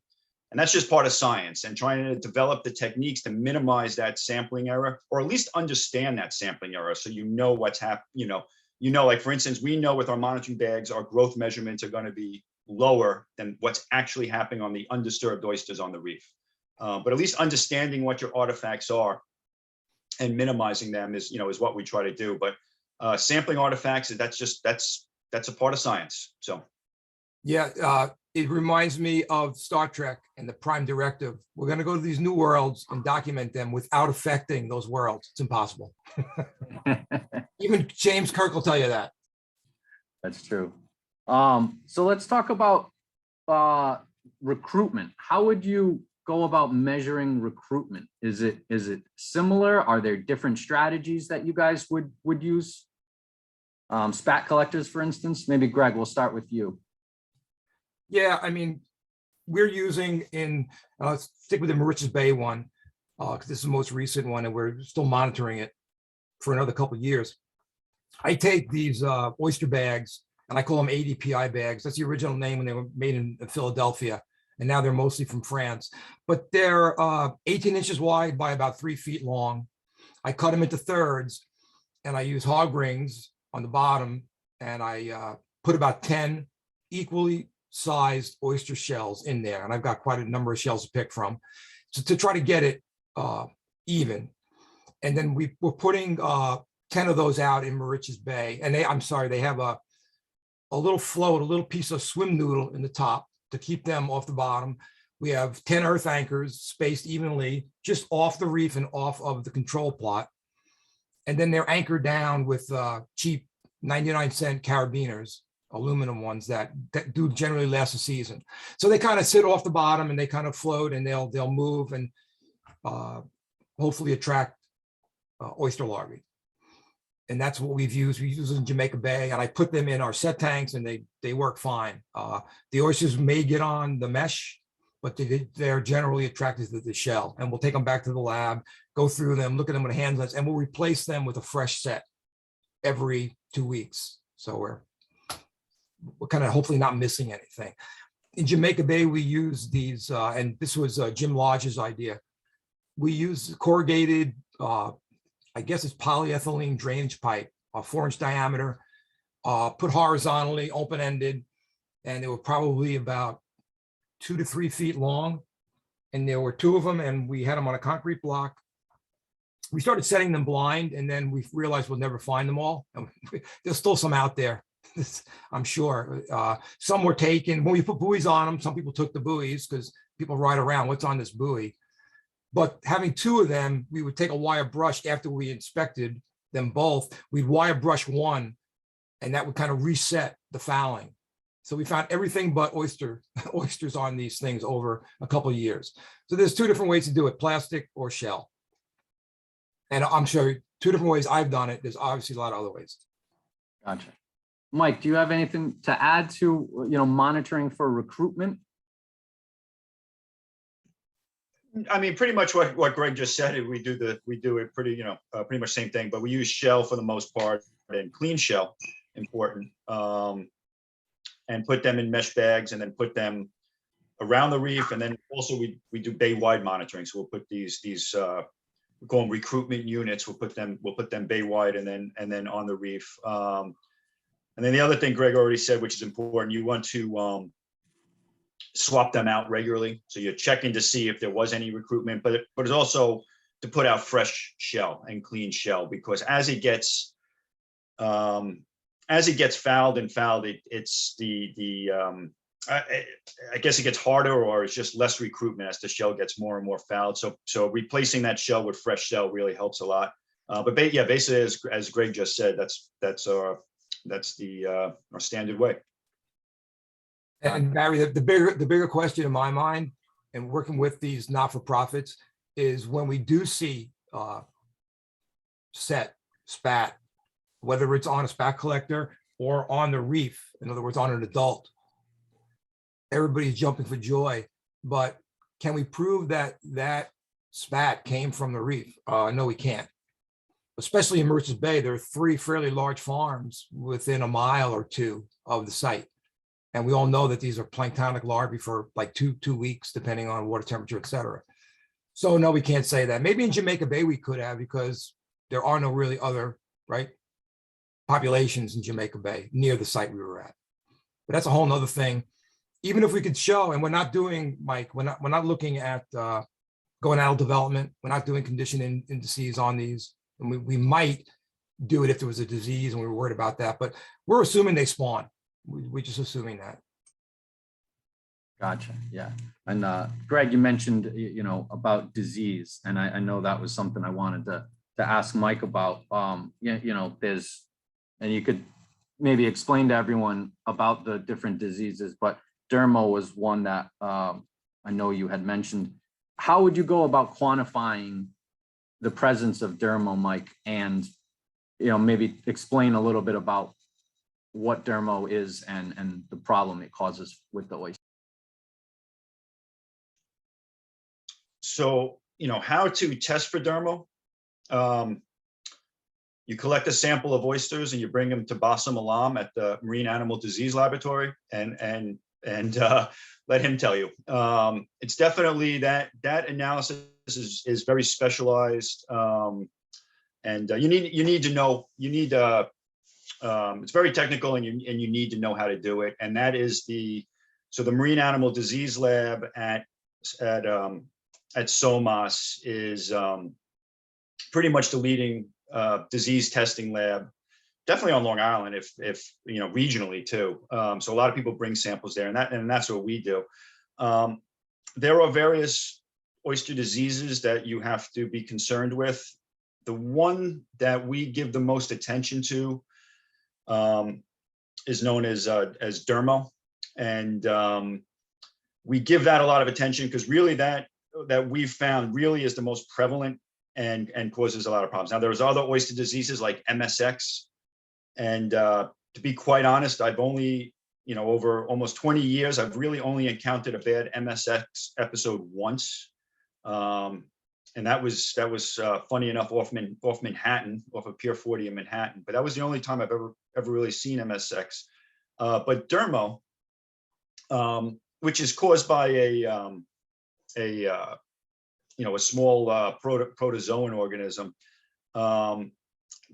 D: And that's just part of science, and trying to develop the techniques to minimize that sampling error, or at least understand that sampling error. So what's happening, like for instance, we know with our monitoring bags, our growth measurements are going to be lower than what's actually happening on the undisturbed oysters on the reef. But at least understanding what your artifacts are and minimizing them is what we try to do. But sampling artifacts, that's a part of science. So
F: Yeah, it reminds me of Star Trek and the Prime Directive. We're going to go to these new worlds and document them without affecting those worlds. It's impossible. Even James Kirk will tell you that.
B: That's true. So let's talk about recruitment. How would you go about measuring recruitment? Is it similar? Are there different strategies that you guys would use? Spat collectors, for instance. Maybe Gregg, we'll start with you.
F: Yeah, I mean, we're using stick with the Moriches Bay one, because this is the most recent one, and we're still monitoring it for another couple of years. I take these oyster bags, and I call them ADPI bags. That's the original name when they were made in Philadelphia, and now they're mostly from France. But they're 18 inches wide by about 3 feet long. I cut them into thirds, and I use hog rings on the bottom, and I put about 10 equally sized oyster shells in there, and I've got quite a number of shells to pick from, so to try to get it even. And then we're putting 10 of those out in Moriches Bay, and they have a little float, a little piece of swim noodle in the top to keep them off the bottom. We have 10 earth anchors spaced evenly just off the reef and off of the control plot, and then they're anchored down with cheap 99-cent carabiners, aluminum ones that do generally last a season. So they kind of sit off the bottom and they kind of float, and they'll move and hopefully attract oyster larvae. And that's what we've used. We use them in Jamaica Bay, and I put them in our set tanks, and they work fine. The oysters may get on the mesh, but they're generally attracted to the shell. And we'll take them back to the lab, go through them, look at them with a hand lens, and we'll replace them with a fresh set every 2 weeks. So we're kind of hopefully not missing anything. In Jamaica Bay, we use these, and this was Jim Lodge's idea. We use corrugated, I guess it's polyethylene drainage pipe, a 4-inch diameter, put horizontally, open-ended, and they were probably about 2 to 3 feet long. And there were 2 of them, and we had them on a concrete block. We started setting them blind, and then we realized we'll never find them all. There's still some out there, I'm sure. Some were taken. When we put buoys on them, some people took the buoys because people ride around, what's on this buoy? But having 2 of them, we would take a wire brush after we inspected them both. We'd wire brush one, and that would kind of reset the fouling. So we found everything but oysters on these things over a couple of years. So there's 2 different ways to do it, plastic or shell. And I'm sure 2 different ways I've done it. There's obviously a lot of other ways.
B: Gotcha. Mike, do you have anything to add to monitoring for recruitment?
D: I mean, pretty much what Gregg just said. We do it pretty pretty much same thing, but we use shell for the most part, and clean shell, important, and put them in mesh bags, and then put them around the reef. And then also we do bay wide monitoring. So we'll put these we call them recruitment units. We'll put them bay wide and then on the reef. And then the other thing Gregg already said, which is important, you want to swap them out regularly. So you're checking to see if there was any recruitment, but it's also to put out fresh shell and clean shell, because as it gets As it gets fouled, it's I guess it gets harder, or it's just less recruitment as the shell gets more and more fouled. So replacing that shell with fresh shell really helps a lot. Yeah, basically, as Greg just said, that's our standard way.
F: And Barry, the bigger question in my mind, and working with these not-for-profits, is when we do see spat, whether it's on a spat collector or on the reef, in other words, on an adult, everybody's jumping for joy. But can we prove that that spat came from the reef? No, we can't. Especially in Merchants Bay, there are 3 fairly large farms within a mile or 2 of the site. And we all know that these are planktonic larvae for like two weeks, depending on water temperature, et cetera. So no, we can't say that. Maybe in Jamaica Bay we could have, because there are no really other, right, populations in Jamaica Bay near the site we were at. But that's a whole nother thing. Even if we could show, and we're not doing, Mike, we're not looking at gonadal development. We're not doing condition indices on these. And we might do it if there was a disease and we were worried about that, but we're assuming they spawn. We're just assuming that.
B: Gotcha. Yeah. And Greg, you mentioned, about disease, and I know that was something I wanted to ask Mike about. There's, and you could maybe explain to everyone about the different diseases, but Dermo was one that I know you had mentioned. How would you go about quantifying the presence of Dermo, Mike, and maybe explain a little bit about what Dermo is and the problem it causes with the oyster?
D: So, how to test for Dermo. You collect a sample of oysters and you bring them to Bassam Alam at the Marine Animal Disease Laboratory and let him tell you. It's definitely that analysis is very specialized. And you need to know, it's very technical, and you need to know how to do it. And that is the Marine Animal Disease Lab at SOMAS is pretty much the leading disease testing lab, definitely on Long Island, if regionally too. So a lot of people bring samples there, and that's what we do. There are various oyster diseases that you have to be concerned with. The one that we give the most attention to is known as Dermo, and we give that a lot of attention because really that we've found really is the most prevalent and causes a lot of problems. Now there's other oyster diseases like MSX, and to be quite honest, I've only over almost 20 years, I've really only encountered a bad MSX episode once. And that was funny enough off Manhattan, off of Pier 40 in Manhattan. But that was the only time I've ever really seen MSX. But Dermo, which is caused by a small protozoan organism,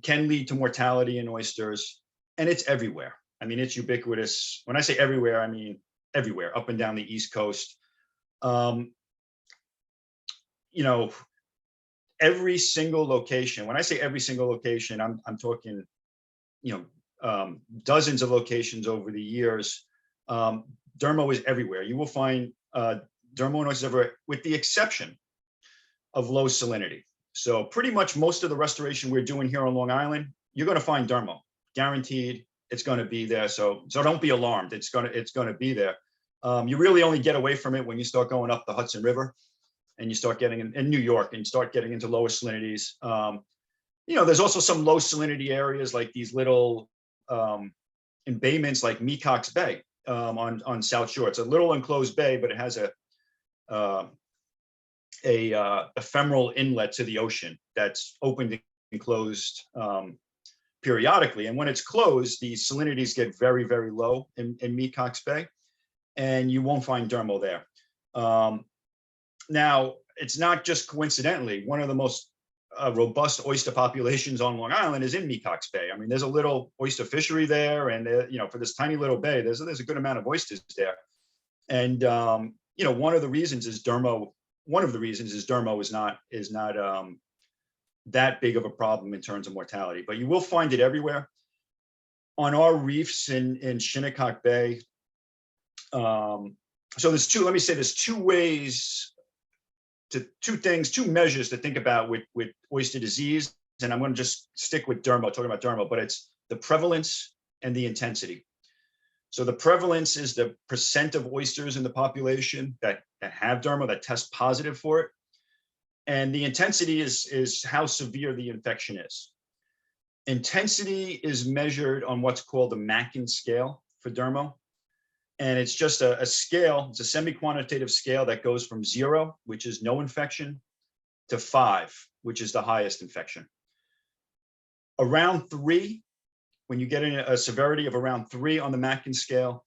D: can lead to mortality in oysters, and it's everywhere. I mean, it's ubiquitous. When I say everywhere, I mean everywhere, up and down the East Coast. Every single location, when I say every single location, I'm talking, dozens of locations over the years. Dermo is everywhere. You will find Dermo and oysters everywhere, with the exception of low salinity. So pretty much most of the restoration we're doing here on Long Island, you're going to find Dermo, guaranteed. It's going to be there. So don't be alarmed. It's going to be there. You really only get away from it when you start going up the Hudson River, and you start getting in New York, and start getting into lower salinities. There's also some low salinity areas like these little embayments like Mecox Bay on South Shore. It's a little enclosed bay, but it has a ephemeral inlet to the ocean that's opened and closed periodically. And when it's closed, the salinities get very, very low in Mecox Bay, and you won't find Dermo there. Now, it's not just coincidentally, one of the most robust oyster populations on Long Island is in Mecox Bay. I mean, there's a little oyster fishery there, and for this tiny little bay, there's a good amount of oysters there. And one of the reasons is Dermo is not that big of a problem in terms of mortality, but you will find it everywhere. on our reefs in Shinnecock Bay, so there's two, let me say there's two ways two measures to think about with oyster disease. And I'm going to just stick with Dermo, talking about Dermo, but it's the prevalence and the intensity. So the prevalence is the percent of oysters in the population that have Dermo, that test positive for it. And the intensity is how severe the infection is. Intensity is measured on what's called the Mackin scale for Dermo. And it's just a scale, it's a semi-quantitative scale that goes from 0, which is no infection, to 5, which is the highest infection. Around 3, when you get in a severity of around 3 on the Mackin scale,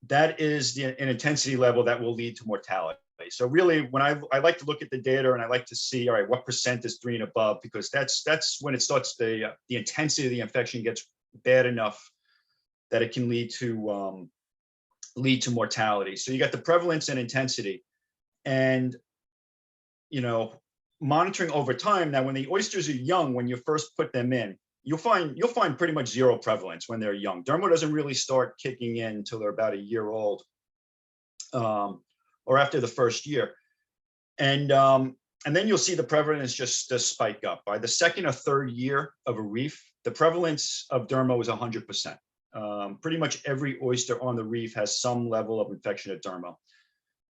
D: that is an intensity level that will lead to mortality. So really, when I like to look at the data and I like to see, all right, what percent is 3 and above, because that's when it starts, the intensity of the infection gets bad enough that it can lead to mortality. So you got the prevalence and intensity, and monitoring over time. Now, when the oysters are young, when you first put them in, you'll find pretty much 0 prevalence when they're young. Dermo doesn't really start kicking in until they're about a year old, or after the first year, and then you'll see the prevalence just spike up. By the second or third year of a reef, the prevalence of Dermo is 100%. Pretty much every oyster on the reef has some level of infection at Dermo.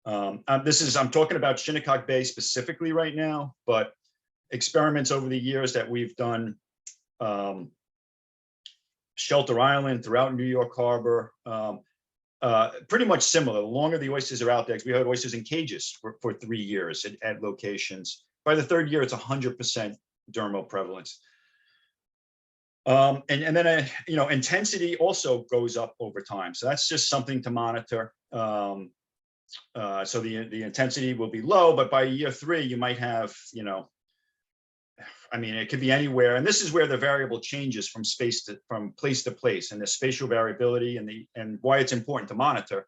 D: I'm talking about Shinnecock Bay specifically right now, but experiments over the years that we've done, Shelter Island, throughout New York Harbor, pretty much similar. The longer the oysters are out there, because we had oysters in cages for 3 years at locations. By the third year, it's 100% Dermo prevalence. And then, intensity also goes up over time. So that's just something to monitor. So the intensity will be low, but by year 3, you might have, it could be anywhere. And this is where the variable changes from place to place, and the spatial variability and why it's important to monitor.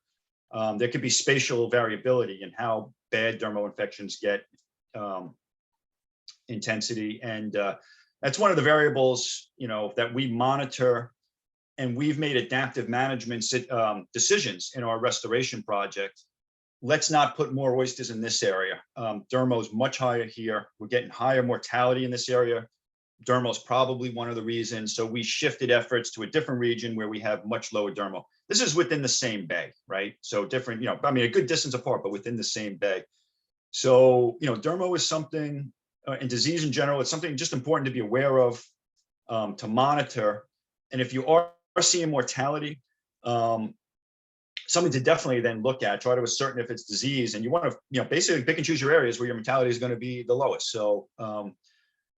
D: There could be spatial variability in how bad Dermo infections get, intensity, and that's one of the variables, that we monitor, and we've made adaptive management decisions in our restoration project. Let's not put more oysters in this area. Dermo is much higher here. We're getting higher mortality in this area. Dermo is probably one of the reasons. So we shifted efforts to a different region where we have much lower Dermo. This is within the same bay, right? So different, a good distance apart, but within the same bay. So, Dermo is something, and disease in general, it's something just important to be aware of, to monitor. And if you are seeing mortality, something to definitely then look at, try to ascertain if it's disease, and you want to, basically pick and choose your areas where your mortality is going to be the lowest. So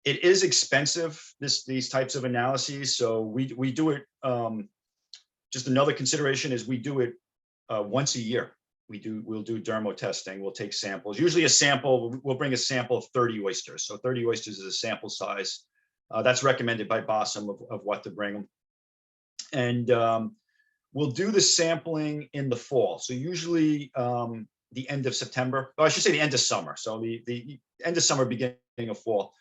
D: it is expensive, these types of analyses. So we do it, just another consideration is we do it once a year. We'll do Dermo testing. We'll take samples, usually we'll bring a sample of 30 oysters. So 30 oysters is a sample size. That's recommended by BOSUM of what to bring them. And we'll do the sampling in the fall. So usually the end of September, I should say the end of summer. So the end of summer, beginning of fall.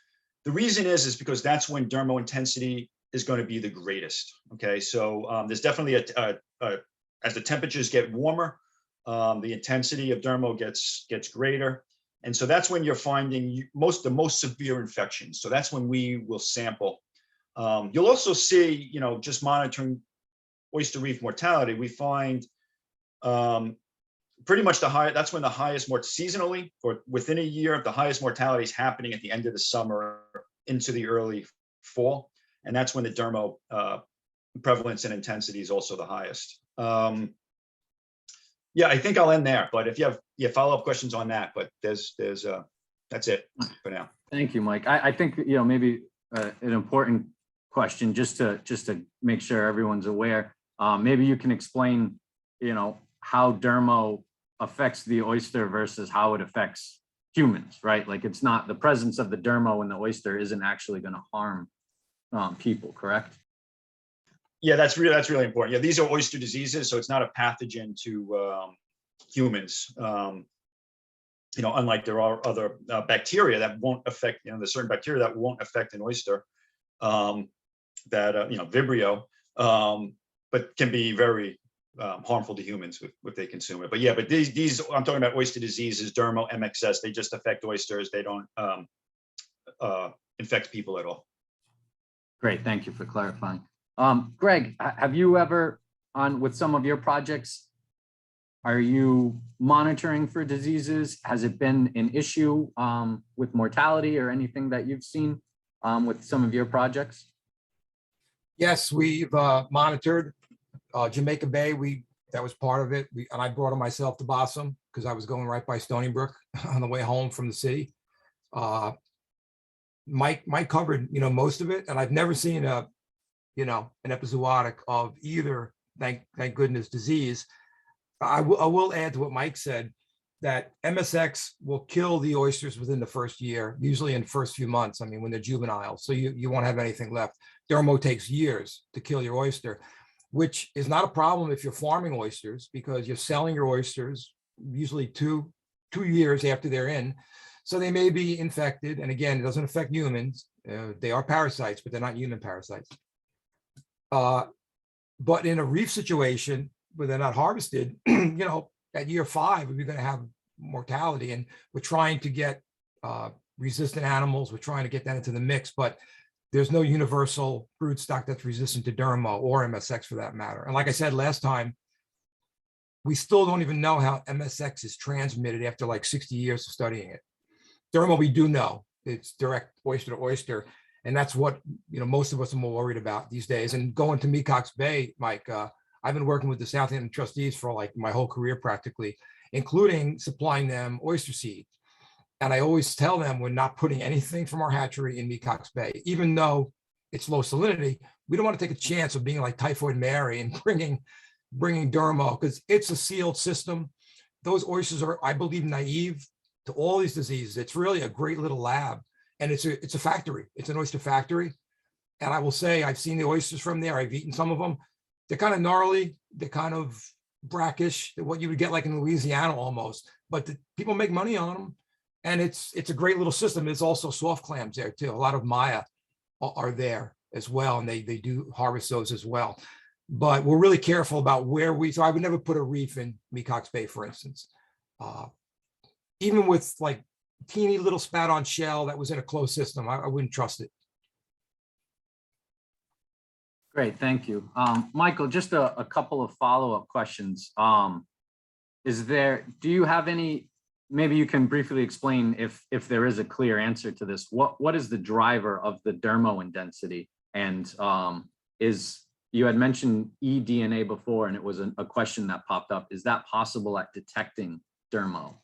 D: The reason is because that's when Dermo intensity is going to be the greatest. Okay, so there's definitely as the temperatures get warmer, the intensity of Dermo gets greater. And so that's when you're finding the most severe infections. So that's when we will sample. You'll also see, just monitoring oyster reef mortality, we find pretty much that's when the highest seasonally, or within a year, the highest mortality is happening at the end of the summer into the early fall. And that's when the Dermo prevalence and intensity is also the highest. Yeah, I think I'll end there, but if you have follow-up questions on that, but that's it for now.
B: Thank you, Mike. I think, maybe an important question, just to make sure everyone's aware. Maybe you can explain, how Dermo affects the oyster versus how it affects humans, right? Like, it's not the presence of the Dermo in the oyster isn't actually going to harm people, correct?
D: Yeah, that's really important. Yeah, these are oyster diseases, so it's not a pathogen to humans. Unlike there are other bacteria that won't affect, there's certain bacteria that won't affect an oyster, Vibrio. but can be very harmful to humans if they consume it. But yeah, but these I'm talking about oyster diseases, Dermo, MXS. They just affect oysters. They don't infect people at all.
B: Great, thank you for clarifying. Gregg, have you ever with some of your projects, are you monitoring for diseases? Has it been an issue with mortality or anything that you've seen with some of your projects?
F: Yes, we've monitored Jamaica Bay. That was part of it. And I brought it myself to Bossum because I was going right by Stony Brook on the way home from the city. Mike covered, most of it, and I've never seen an epizootic of either, thank goodness, disease. I will add to what Mike said, that MSX will kill the oysters within the first year, usually in the first few months. I mean, when they're juvenile, so you won't have anything left. Dermo takes years to kill your oyster, which is not a problem if you're farming oysters, because you're selling your oysters usually two years after they're in. So they may be infected. And again, it doesn't affect humans. They are parasites, but they're not human parasites. But in a reef situation where they're not harvested, at year 5, we're going to have mortality, and we're trying to get resistant animals. We're trying to get that into the mix, but there's no universal broodstock that's resistant to Dermo or MSX for that matter. And like I said last time, we still don't even know how MSX is transmitted after like 60 years of studying it. Dermo, we do know it's direct oyster to oyster, and that's what most of us are more worried about these days. And going to Mecox Bay, Mike, I've been working with the Southampton trustees for like my whole career practically, including supplying them oyster seed. And I always tell them we're not putting anything from our hatchery in Mecox Bay, even though it's low salinity. We don't want to take a chance of being like Typhoid Mary and bringing Dermo, because it's a sealed system. Those oysters are, I believe, naive to all these diseases. It's really a great little lab, and it's a factory. It's an oyster factory. And I will say, I've seen the oysters from there. I've eaten some of them. They're kind of gnarly. They're kind of brackish. They're what you would get like in Louisiana almost, but people make money on them. And it's a great little system. There's also soft clams there too. A lot of Maya are there as well, and they do harvest those as well. But we're really careful about so I would never put a reef in Mecox Bay, for instance. Even with like teeny little spat on shell that was in a closed system, I wouldn't trust it.
B: Great, thank you. Michael, just a couple of follow-up questions. Do you have any, maybe you can briefly explain if there is a clear answer to this, what is the driver of the Dermo indensity? And you had mentioned eDNA before, and it was a question that popped up. Is that possible at detecting Dermo?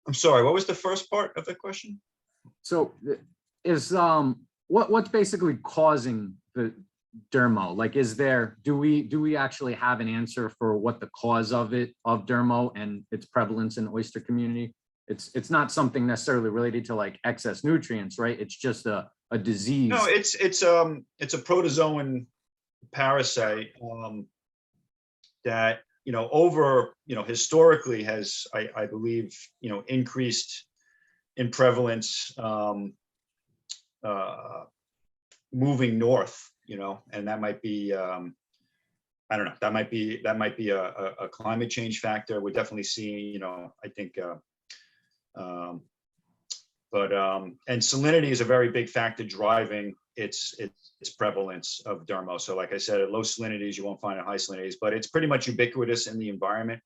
D: I'm sorry, what was the first part of the question?
B: So what's basically causing the Dermo? Like, do we actually have an answer for what the cause of Dermo and its prevalence in the oyster community? It's not something necessarily related to like excess nutrients, right? It's just a disease.
D: No, it's a protozoan parasite that historically has, I believe, increased in prevalence moving north, and that might be I don't know, that might be a climate change factor. We're definitely seeing, I think and salinity is a very big factor driving its prevalence of Dermo. So like I said, at low salinities, you won't find it at high salinities, but it's pretty much ubiquitous in the environment.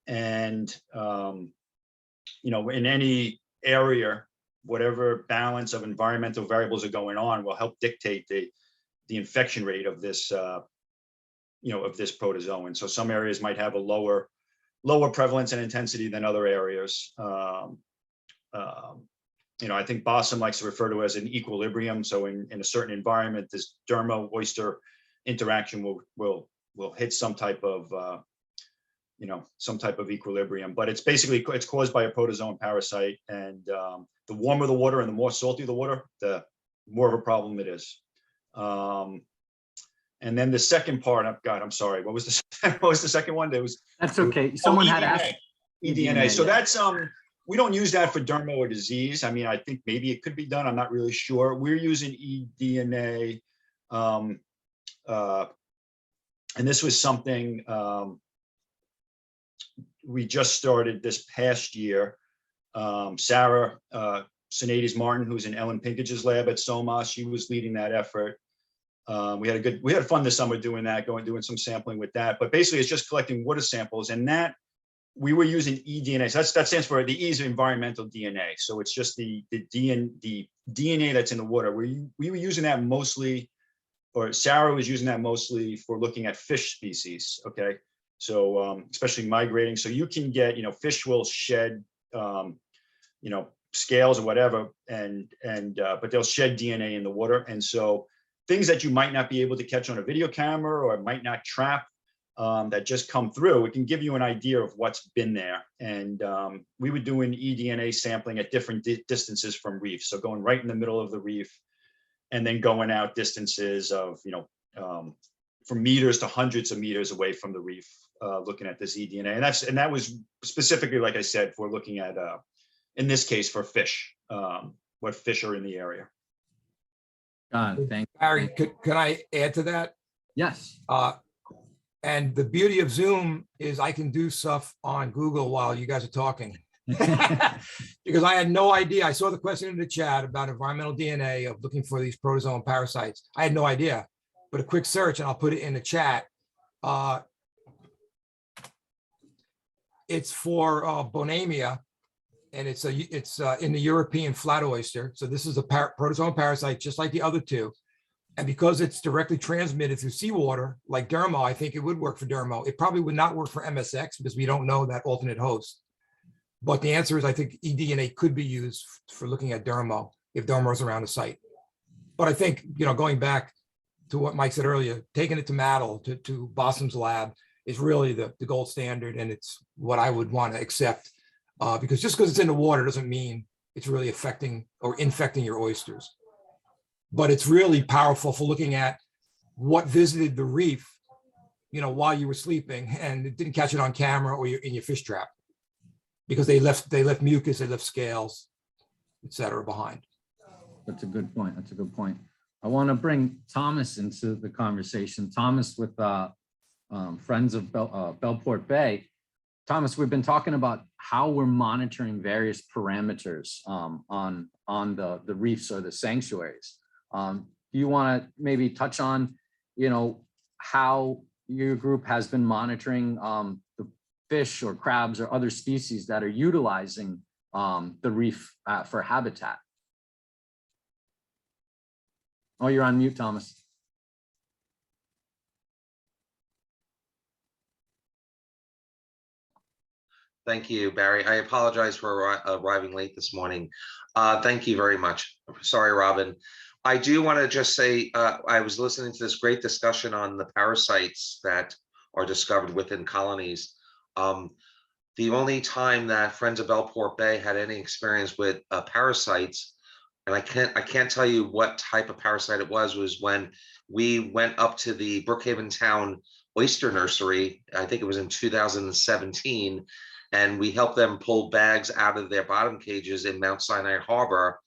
D: And, in any area, whatever balance of environmental variables are going on will help dictate the infection rate of this, of this protozoan. So some areas might have a lower prevalence and intensity than other areas. I think Bossum likes to refer to it as an equilibrium. So in a certain environment, this Dermo oyster interaction will hit some type of equilibrium. But it's caused by a protozoan parasite, and the warmer the water and the more salty the water, the more of a problem it is. And then the second part, I'm sorry, what was the second one?
B: That's okay. Someone had asked
D: eDNA. So that's we don't use that for dermo or disease. I mean, I think maybe it could be done. I'm not really sure. We're using eDNA. And this was something we just started this past year. Sarah Sinades Martin, who's in Ellen Pinkage's lab at SOMAS, she was leading that effort. We had fun this summer doing that, doing some sampling with that. But basically, it's just collecting water samples, and that we were using eDNA. So that stands for the E is environmental DNA. So it's just the DNA that's in the water. We were using that mostly, or Sarah was using that mostly for looking at fish species. Okay, so especially migrating. So you can get, fish will shed, scales or whatever, but they'll shed DNA in the water, and so things that you might not be able to catch on a video camera or might not trap, that just come through, it can give you an idea of what's been there. And we were doing eDNA sampling at different distances from reefs. So going right in the middle of the reef and then going out distances of, from meters to hundreds of meters away from the reef, looking at this eDNA. And that was specifically, like I said, for looking at, in this case, for fish, what fish are in the area.
B: John, thank you.
F: Barry, could I add to that?
B: Yes.
F: And the beauty of Zoom is I can do stuff on Google while you guys are talking. Because I had no idea. I saw the question in the chat about environmental DNA of looking for these protozoan parasites. I had no idea, but a quick search, and I'll put it in the chat. It's for Bonamia, and it's in the European flat oyster. So this is a protozoan parasite, just like the other two. And because it's directly transmitted through seawater, like Dermo, I think it would work for Dermo. It probably would not work for MSX because we don't know that alternate host. But the answer is, I think eDNA could be used for looking at Dermo if Dermo is around the site. But I think, going back to what Mike said earlier, taking it to Maddle, to Bossam's lab is really the gold standard. And it's what I would want to accept, because just because it's in the water doesn't mean it's really affecting or infecting your oysters. But it's really powerful for looking at what visited the reef, while you were sleeping, and it didn't catch it on camera or in your fish trap, because they left mucus, they left scales, et cetera, behind.
B: That's a good point. That's a good point. I want to bring Thomas into the conversation. Thomas with Friends of Bellport Bay. Thomas, we've been talking about how we're monitoring various parameters on the reefs or the sanctuaries. Do you want to maybe touch on, how your group has been monitoring the fish or crabs or other species that are utilizing the reef for habitat? Oh, you're on mute, Thomas.
G: Thank you, Barry. I apologize for arriving late this morning. Thank you very much. Sorry, Robin. I do want to just say, I was listening to this great discussion on the parasites that are discovered within colonies. The only time that Friends of Bellport Bay had any experience with parasites, and I can't tell you what type of parasite it was when we went up to the Brookhaven Town Oyster Nursery. I think it was in 2017, and we helped them pull bags out of their bottom cages in Mount Sinai Harbor.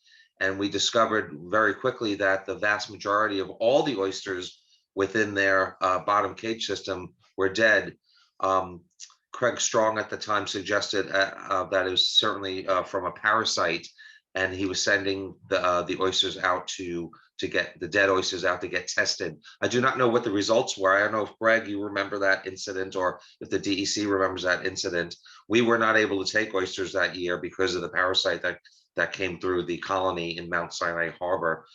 G: And we discovered very quickly that the vast majority of all the oysters within their bottom cage system were dead. Craig Strong at the time suggested that it was certainly from a parasite, and he was sending the oysters out to get the dead oysters out to get tested. I do not know what the results were. I don't know if Greg, you remember that incident, or if the DEC remembers that incident. We were not able to take oysters that year because of the parasite that came through the colony in Mount Sinai Harbor,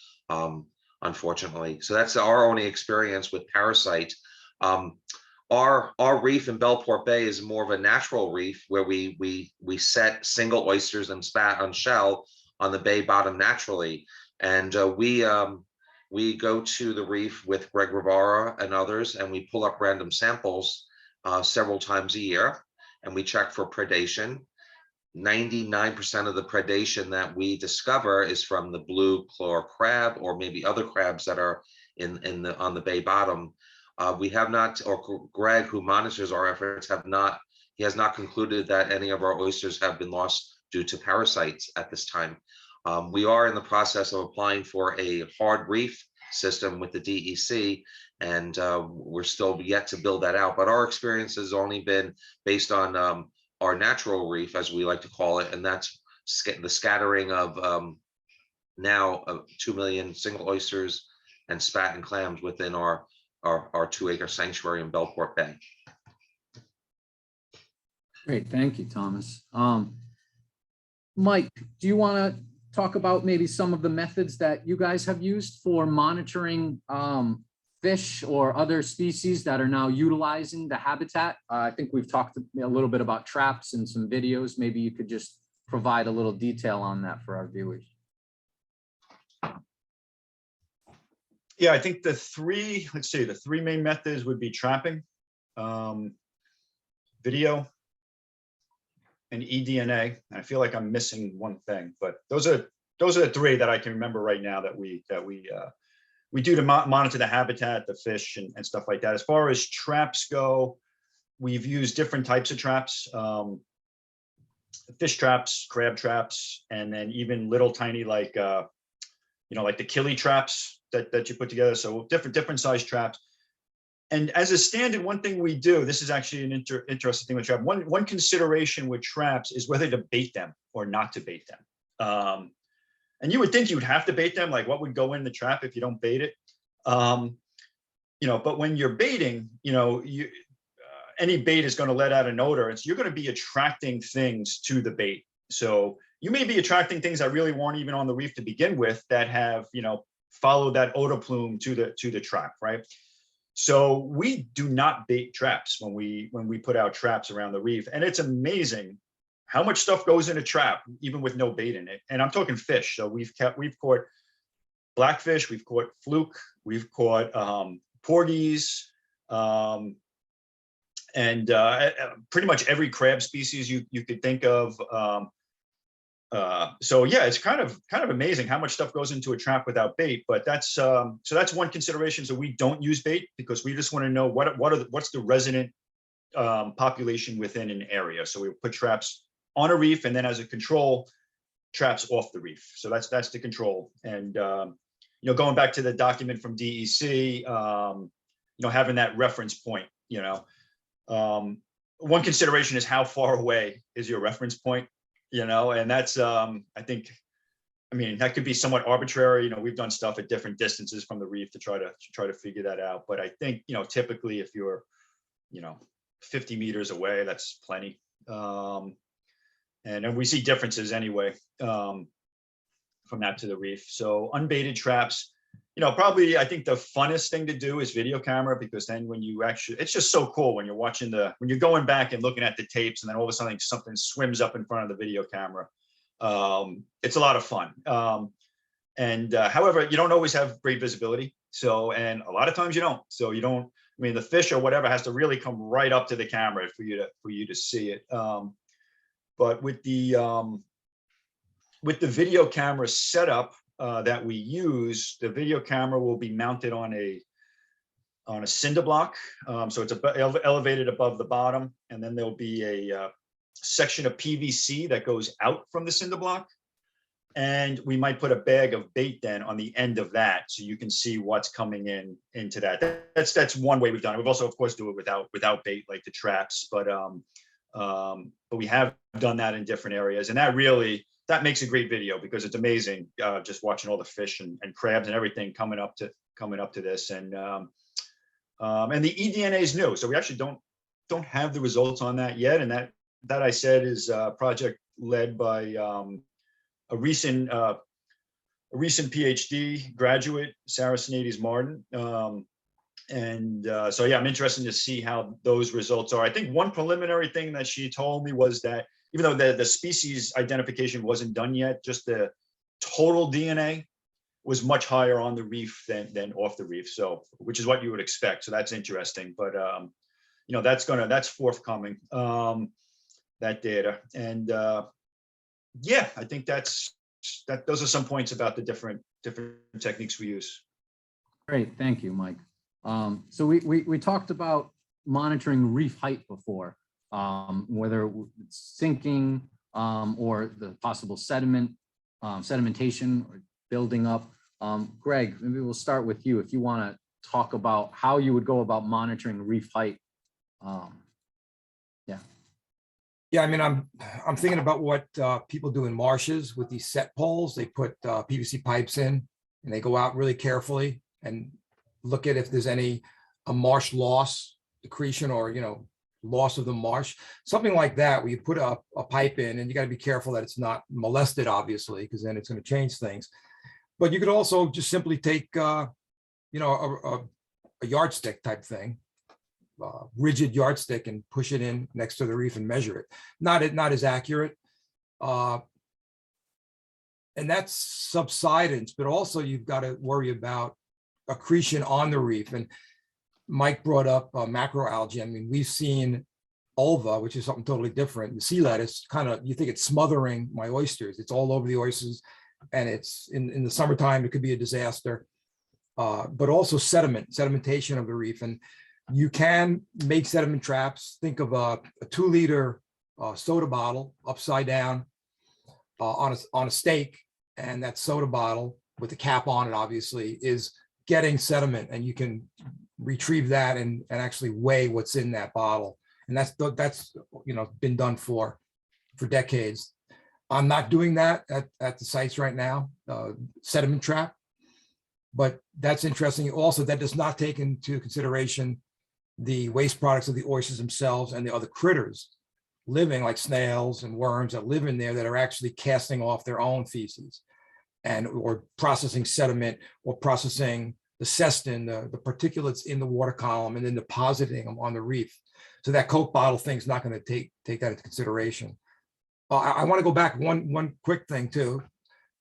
G: unfortunately. So that's our only experience with parasite. Our reef in Bellport Bay is more of a natural reef where we set single oysters and spat on shell on the bay bottom naturally. And we go to the reef with Gregg Rivara and others, and we pull up random samples several times a year, and we check for predation. 99% of the predation that we discover is from the blue claw crab, or maybe other crabs that are on the bay bottom. We have not, or Greg, who monitors our efforts, he has not concluded that any of our oysters have been lost due to parasites at this time. We are in the process of applying for a hard reef system with the DEC, and we're still yet to build that out. But our experience has only been based on our natural reef, as we like to call it, and that's the scattering of now 2 million single oysters and spat and clams within our 2-acre sanctuary in Bellport Bay.
B: Great, thank you, Thomas. Mike, do you want to talk about maybe some of the methods that you guys have used for monitoring fish or other species that are now utilizing the habitat? I think we've talked a little bit about traps and some videos. Maybe you could just provide a little detail on that for our viewers.
D: Yeah, I think the three main methods would be trapping, video, and eDNA. I feel like I'm missing one thing, but those are the three that I can remember right now that we do to monitor the habitat, the fish, and stuff like that. As far as traps go, we've used different types of traps, fish traps, crab traps, and then even little tiny like like the killie traps that you put together. So different size traps. And as a standard, one thing we do, this is actually an interesting thing with trap. One consideration with traps is whether to bait them or not to bait them. And you would think you would have to bait them, like what would go in the trap if you don't bait it? But when you're baiting, any bait is going to let out an odor, and so you're going to be attracting things to the bait. So you may be attracting things that really weren't even on the reef to begin with that have, followed that odor plume to the trap, right? So we do not bait traps when we put out traps around the reef, and it's amazing how much stuff goes in a trap even with no bait in it. And I'm talking fish. So we've caught blackfish, we've caught fluke, we've caught porgies, and pretty much every crab species you could think of. So yeah, it's kind of amazing how much stuff goes into a trap without bait. But that's one consideration. So we don't use bait because we just want to know what's the resident population within an area. So we put traps on a reef, and then as a control, traps off the reef. So that's the control. And going back to the document from DEC, having that reference point. One consideration is how far away is your reference point. And that's that could be somewhat arbitrary. We've done stuff at different distances from the reef to try to figure that out. But I think, typically if you're, 50 meters away, that's plenty. And we see differences anyway from that to the reef. So unbaited traps, probably I think the funnest thing to do is video camera, because then when you it's just so cool when you're watching when you're going back and looking at the tapes, and then all of a sudden something swims up in front of the video camera. It's a lot of fun. However, you don't always have great visibility. So, and a lot of times you don't. So you don't, the fish or whatever has to really come right up to the camera for you to see it. But with the video camera setup that we use, the video camera will be mounted on a cinder block. So it's elevated above the bottom, and then there'll be a section of PVC that goes out from the cinder block. And we might put a bag of bait then on the end of that, so you can see what's coming into that. That's one way we've done it. We've also, of course, do it without bait, like the traps, but we have done that in different areas, and that makes a great video, because it's amazing just watching all the fish and crabs and everything coming up to this. And the eDNA is new, so we actually don't have the results on that yet. And that I said is a project led by a recent PhD graduate, Sarah Sinades Martin. So yeah, I'm interested to see how those results are. I think one preliminary thing that she told me was that even though the species identification wasn't done yet, just the total DNA was much higher on the reef than off the reef. So, which is what you would expect. So that's interesting. But that's forthcoming, that data. And yeah, I think those are some points about the different techniques we use.
B: Great, thank you, Mike. So we talked about monitoring reef height before, whether it's sinking or the possible sedimentation or building up. Gregg, maybe we'll start with you if you want to talk about how you would go about monitoring reef height.
F: Yeah, I mean, I'm thinking about what people do in marshes with these set poles. They put PVC pipes in and they go out really carefully and look at if there's any marsh loss, accretion, or loss of the marsh, something like that, where you put a pipe in, and you got to be careful that it's not molested, obviously, because then it's going to change things. But you could also just simply take a yardstick type thing, rigid yardstick, and push it in next to the reef and measure it. Not as accurate, and that's subsidence, but also you've got to worry about accretion on the reef. And Mike brought up macroalgae. I mean, we've seen ulva, which is something totally different. The sea lettuce, you think it's smothering my oysters. It's all over the oysters, and it's in the summertime, it could be a disaster. But also sedimentation of the reef. And you can make sediment traps. Think of a 2-liter soda bottle upside down on a stake, and that soda bottle with the cap on it, obviously, is getting sediment, and you can retrieve that and actually weigh what's in that bottle. And that's been done for decades. I'm not doing that at the sites right now, sediment trap, but that's interesting. Also, that does not take into consideration the waste products of the oysters themselves and the other critters living, like snails and worms, that live in there, that are actually casting off their own feces or processing sediment, or processing the cestin, the particulates in the water column, and then depositing them on the reef. So that Coke bottle thing is not going to take that into consideration. I want to go back one quick thing too,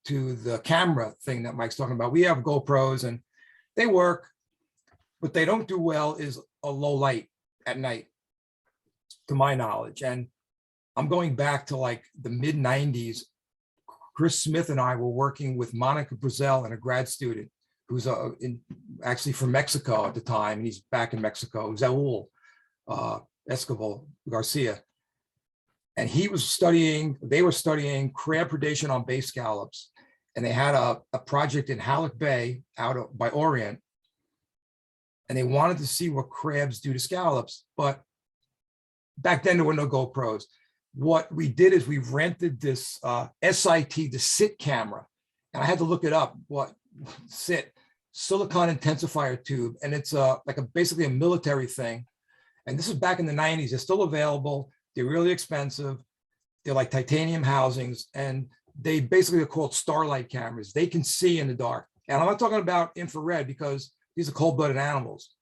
F: to the camera thing that Mike's talking about. We have GoPros and they work, but they don't do well is a low light at night, to my knowledge. And I'm going back to like the mid 90s. Chris Smith and I were working with Monica Brazel and a grad student who's actually from Mexico at the time, and he's back in Mexico, Zaul Escobar Garcia. And they were studying crab predation on bay scallops. And they had a project in Halleck Bay by Orient. And they wanted to see what crabs do to scallops. But back then there were no GoPros. What we did is we rented this SIT, the SIT camera. And I had to look it up, what SIT, silicon intensifier tube. And it's basically a military thing. And this is back in the 90s. They're still available. They're really expensive. They're like titanium housings, and they basically are called Starlight cameras. They can see in the dark. And I'm not talking about infrared, because these are cold-blooded animals.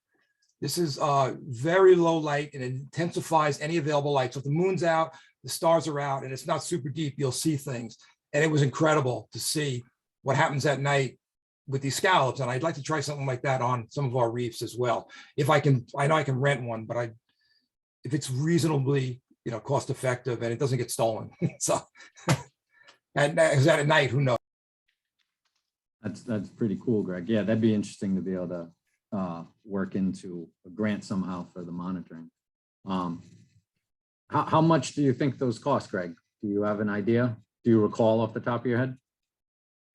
F: This is very low light, and it intensifies any available light. So if the moon's out, the stars are out, and it's not super deep, you'll see things. And it was incredible to see what happens at night with these scallops. And I'd like to try something like that on some of our reefs as well. If I can, I know I can rent one, but if it's reasonably, cost effective and it doesn't get stolen. So, and at night, who knows?
B: That's pretty cool, Gregg. Yeah, that'd be interesting to be able to work into a grant somehow for the monitoring. How much do you think those cost, Gregg? Do you have an idea? Do you recall off the top of your head?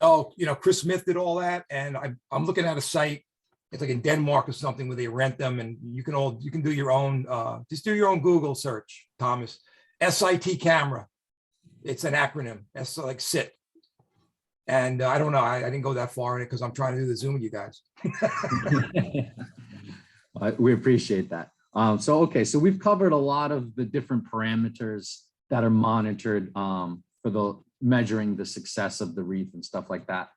F: Oh, Chris Smith did all that, and I'm looking at a site. It's like in Denmark or something, where they rent them, and you can do your own. Just do your own Google search, Thomas. SIT camera. It's an acronym. That's like SIT. And I don't know. I didn't go that far in it because I'm trying to do the Zoom with you guys.
B: We appreciate that. So we've covered a lot of the different parameters that are monitored for the measuring the success of the reef and stuff like that.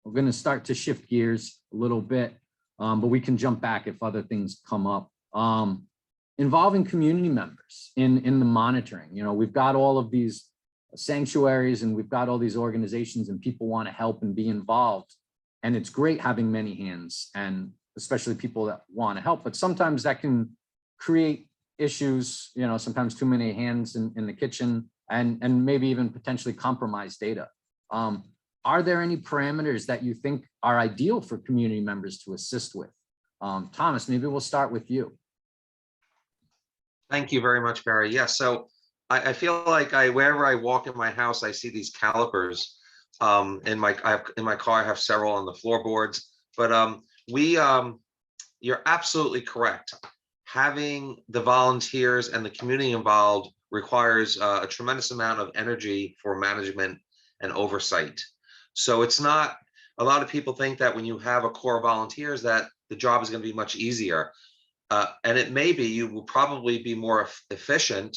B: We're going to start to shift gears a little bit, but we can jump back if other things come up. Involving community members in the monitoring. We've got all of these sanctuaries and we've got all these organizations, and people want to help and be involved. And it's great having many hands, and especially people that want to help, but sometimes that can create issues, sometimes too many hands in the kitchen, and maybe even potentially compromise data. Are there any parameters that you think are ideal for community members to assist with? Thomas, maybe we'll start with you.
G: Thank you very much, Barry. Yeah, so I feel like wherever I walk in my house, I see these calipers. In my car, I have several on the floorboards, but you're absolutely correct. Having the volunteers and the community involved requires a tremendous amount of energy for management and oversight. So it's not, a lot of people think that when you have a core of volunteers that the job is going to be much easier. And it may be, you will probably be more efficient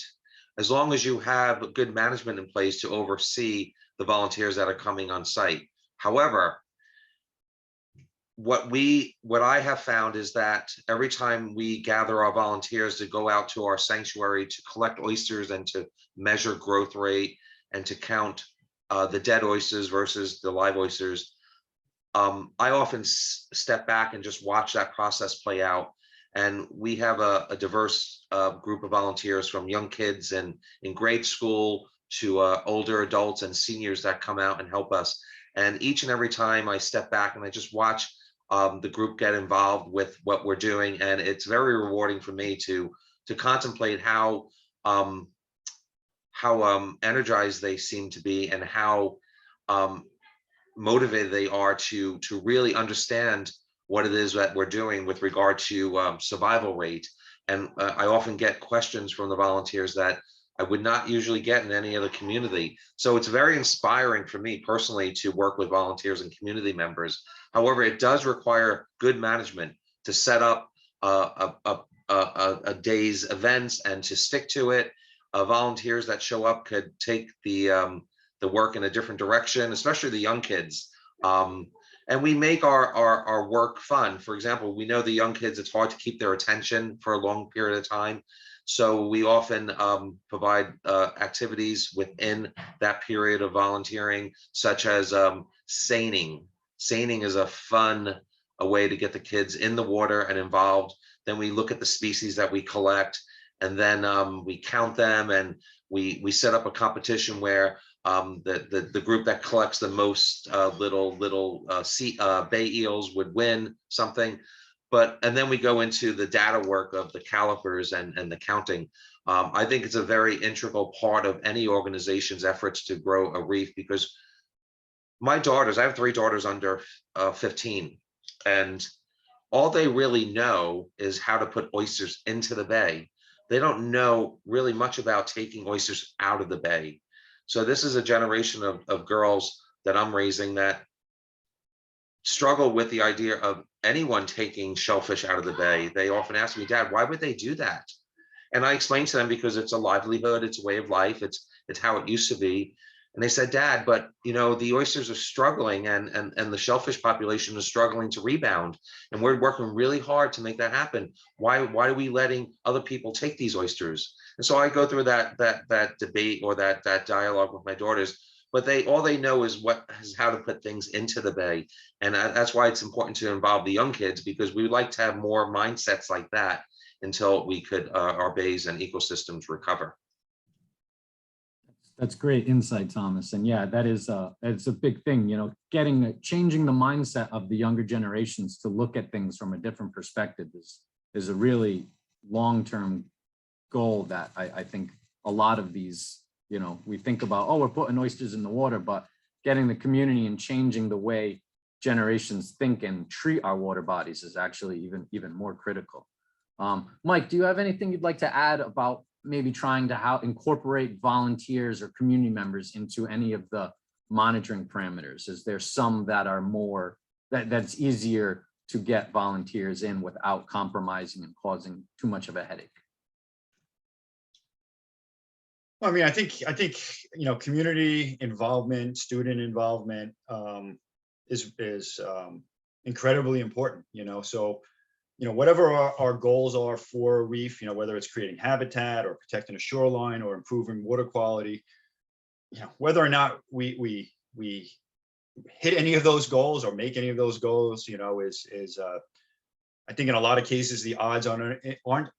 G: as long as you have good management in place to oversee the volunteers that are coming on site. However, what I have found is that every time we gather our volunteers to go out to our sanctuary to collect oysters and to measure growth rate and to count the dead oysters versus the live oysters, I often step back and just watch that process play out. And we have a diverse group of volunteers, from young kids and in grade school to older adults and seniors that come out and help us. And each and every time I step back and I just watch the group get involved with what we're doing, and it's very rewarding for me to contemplate how energized they seem to be and how motivated they are to really understand what it is that we're doing with regard to survival rate. And I often get questions from the volunteers that I would not usually get in any other community. So it's very inspiring for me personally to work with volunteers and community members. However, it does require good management to set up a day's events and to stick to it. Volunteers that show up could take the work in a different direction, especially the young kids. And we make our work fun. For example, we know the young kids, it's hard to keep their attention for a long period of time. So we often provide activities within that period of volunteering, such as seining. Seining is a fun way to get the kids in the water and involved. Then we look at the species that we collect, and then we count them, and we set up a competition where the group that collects the most little bay eels would win something. And then we go into the data work of the calipers and the counting. I think it's a very integral part of any organization's efforts to grow a reef, because my daughters, I have 3 daughters under 15, and all they really know is how to put oysters into the bay. They don't know really much about taking oysters out of the bay. So this is a generation of girls that I'm raising that struggle with the idea of anyone taking shellfish out of the bay. They often ask me, Dad, why would they do that? And I explain to them, because it's a livelihood, it's a way of life, it's how it used to be. And they said, Dad, but you know, the oysters are struggling, and the shellfish population is struggling to rebound, and we're working really hard to make that happen. Why are we letting other people take these oysters? And so I go through that debate or that dialogue with my daughters, but all they know is how to put things into the bay. And that's why it's important to involve the young kids, because we would like to have more mindsets like that until we could our bays and ecosystems recover.
B: That's great insight, Thomas. And yeah, it's a big thing, you know, changing the mindset of the younger generations to look at things from a different perspective is a really long-term goal that I think a lot of these, you know, we think about, oh, we're putting oysters in the water, but getting the community and changing the way generations think and treat our water bodies is actually even more critical. Mike, do you have anything you'd like to add about maybe trying to incorporate volunteers or community members into any of the monitoring parameters? Is there some that are more, that's easier to get volunteers in without compromising and causing too much of a headache?
D: I mean, I think you know, community involvement, student involvement is incredibly important. You know, so you know, whatever our goals are for a reef, you know, whether it's creating habitat or protecting a shoreline or improving water quality, you know, whether or not we hit any of those goals or make any of those goals, you know, is I think in a lot of cases the odds are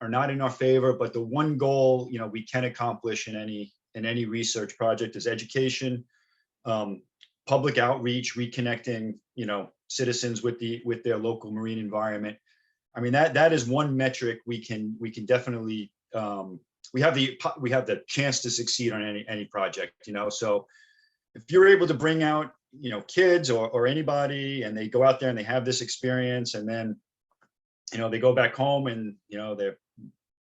D: not in our favor. But the one goal, you know, we can accomplish in any research project is education, public outreach, reconnecting, you know, citizens with their local marine environment. I mean, that is one metric we can definitely we have the chance to succeed on any project, so if you're able to bring out, kids or anybody, and they go out there and they have this experience, and then, they go back home and, they're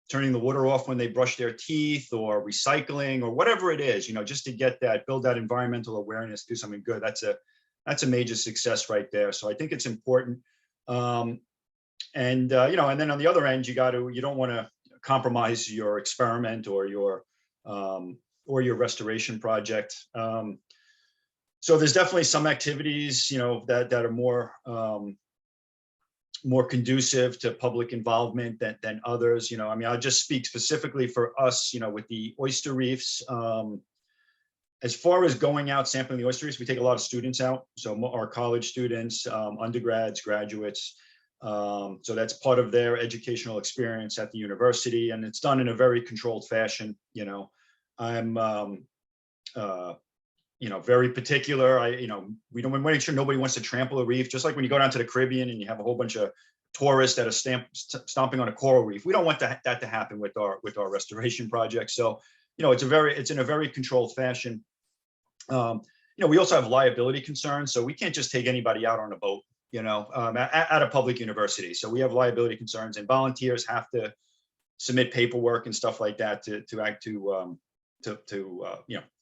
D: turning the water off when they brush their teeth, or recycling, or whatever it is, just to build that environmental awareness, do something good. That's a major success right there. So I think it's important. And then on the other end, you don't want to compromise your experiment or your restoration project. So there's definitely some activities, that are more conducive to public involvement than others. I'll just speak specifically for us, with the oyster reefs. As far as going out sampling the oyster reefs, we take a lot of students out. So our college students, undergrads, graduates. So that's part of their educational experience at the university, and it's done in a very controlled fashion. I'm very particular. We don't want to make sure nobody wants to trample a reef, just like when you go down to the Caribbean and you have a whole bunch of tourists that are stomping on a coral reef. We don't want that to happen with our restoration project. So, it's in a very controlled fashion. We also have liability concerns, so we can't just take anybody out on a boat, at a public university. So we have liability concerns, and volunteers have to submit paperwork and stuff like that to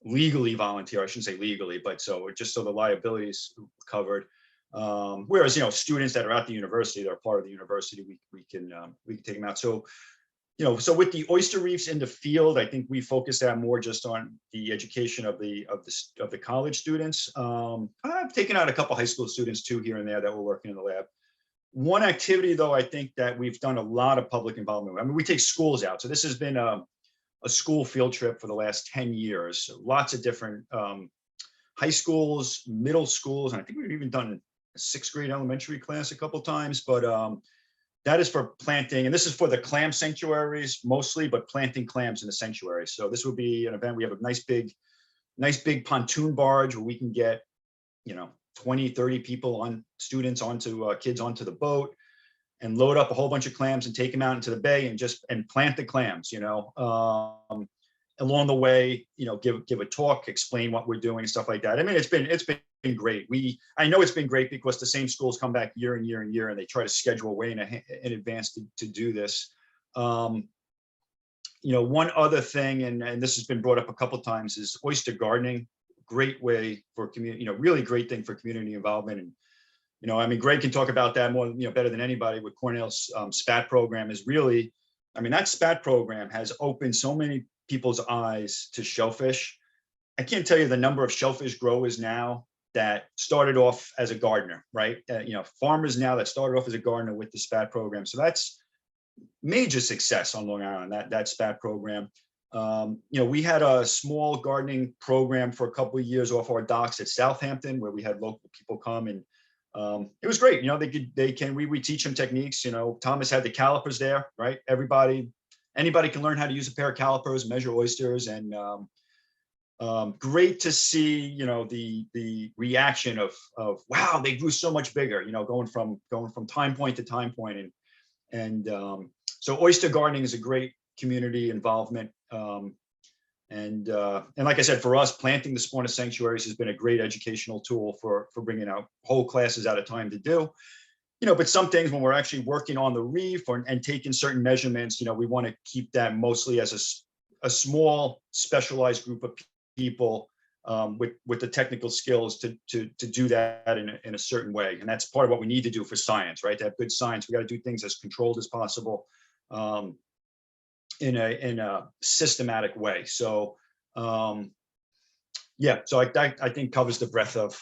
D: legally volunteer. I shouldn't say legally, but so the liability is covered. Whereas, students that are at the university, that are part of the university, we can take them out. So, so with the oyster reefs in the field, I think we focus that more just on the education of the college students. I've taken out a couple high school students too, here and there, that were working in the lab. One activity, though, I think that we've done a lot of public involvement. We take schools out. So this has been a school field trip for the last 10 years. So lots of different high schools, middle schools, and I think we've even done a 6th grade elementary class a couple times. But that is for planting, and this is for the clam sanctuaries mostly, but planting clams in the sanctuary. So this would be an event. We have a nice big pontoon barge where we can get, 20, 30 people kids onto the boat, and load up a whole bunch of clams and take them out into the bay and plant the clams, along the way, give a talk, explain what we're doing and stuff like that. It's been great. I know it's been great because the same schools come back year and year and year, and they try to schedule way in advance to do this. One other thing, and this has been brought up a couple of times, is oyster gardening. Great way for community, really great thing for community involvement. And Gregg can talk about that more, better than anybody, with Cornell's SPAT program is really, that SPAT program has opened so many people's eyes to shellfish. I can't tell you the number of shellfish growers now that started off as a gardener, right? Farmers now that started off as a gardener with the SPAT program. So that's major success on Long Island, that SPAT program. We had a small gardening program for a couple of years off our docks at Southampton, where we had local people come, and it was great. We teach them techniques. Thomas had the calipers there, right? Anybody can learn how to use a pair of calipers, measure oysters, and great to see, the reaction of wow, they grew so much bigger, going from time point to time point. And so oyster gardening is a great community involvement. And like I said, for us, planting the spawner sanctuaries has been a great educational tool for bringing out whole classes at a time to do. But some things, when we're actually working on the reef and taking certain measurements, we want to keep that mostly as a small specialized group of people with the technical skills to do that in a certain way. And that's part of what we need to do for science, right? To have good science, we got to do things as controlled as possible. In a systematic way. So so I think covers the breadth of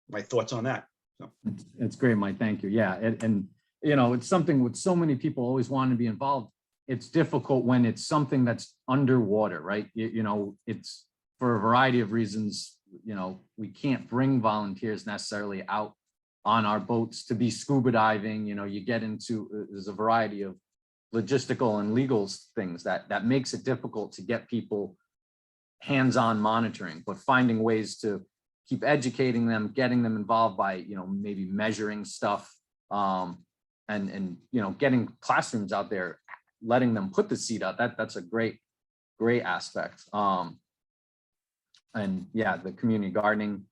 D: my thoughts on that. So.
B: It's great, Mike. Thank you. Yeah, and it's something with so many people always wanting to be involved. It's difficult when it's something that's underwater, right? It's for a variety of reasons. We can't bring volunteers necessarily out on our boats to be scuba diving. You get into, there's a variety of logistical and legal things that makes it difficult to get people hands-on monitoring, but finding ways to keep educating them, getting them involved by, maybe measuring stuff, and getting classrooms out there letting them put the seed out, that's a great aspect. And yeah, the community gardening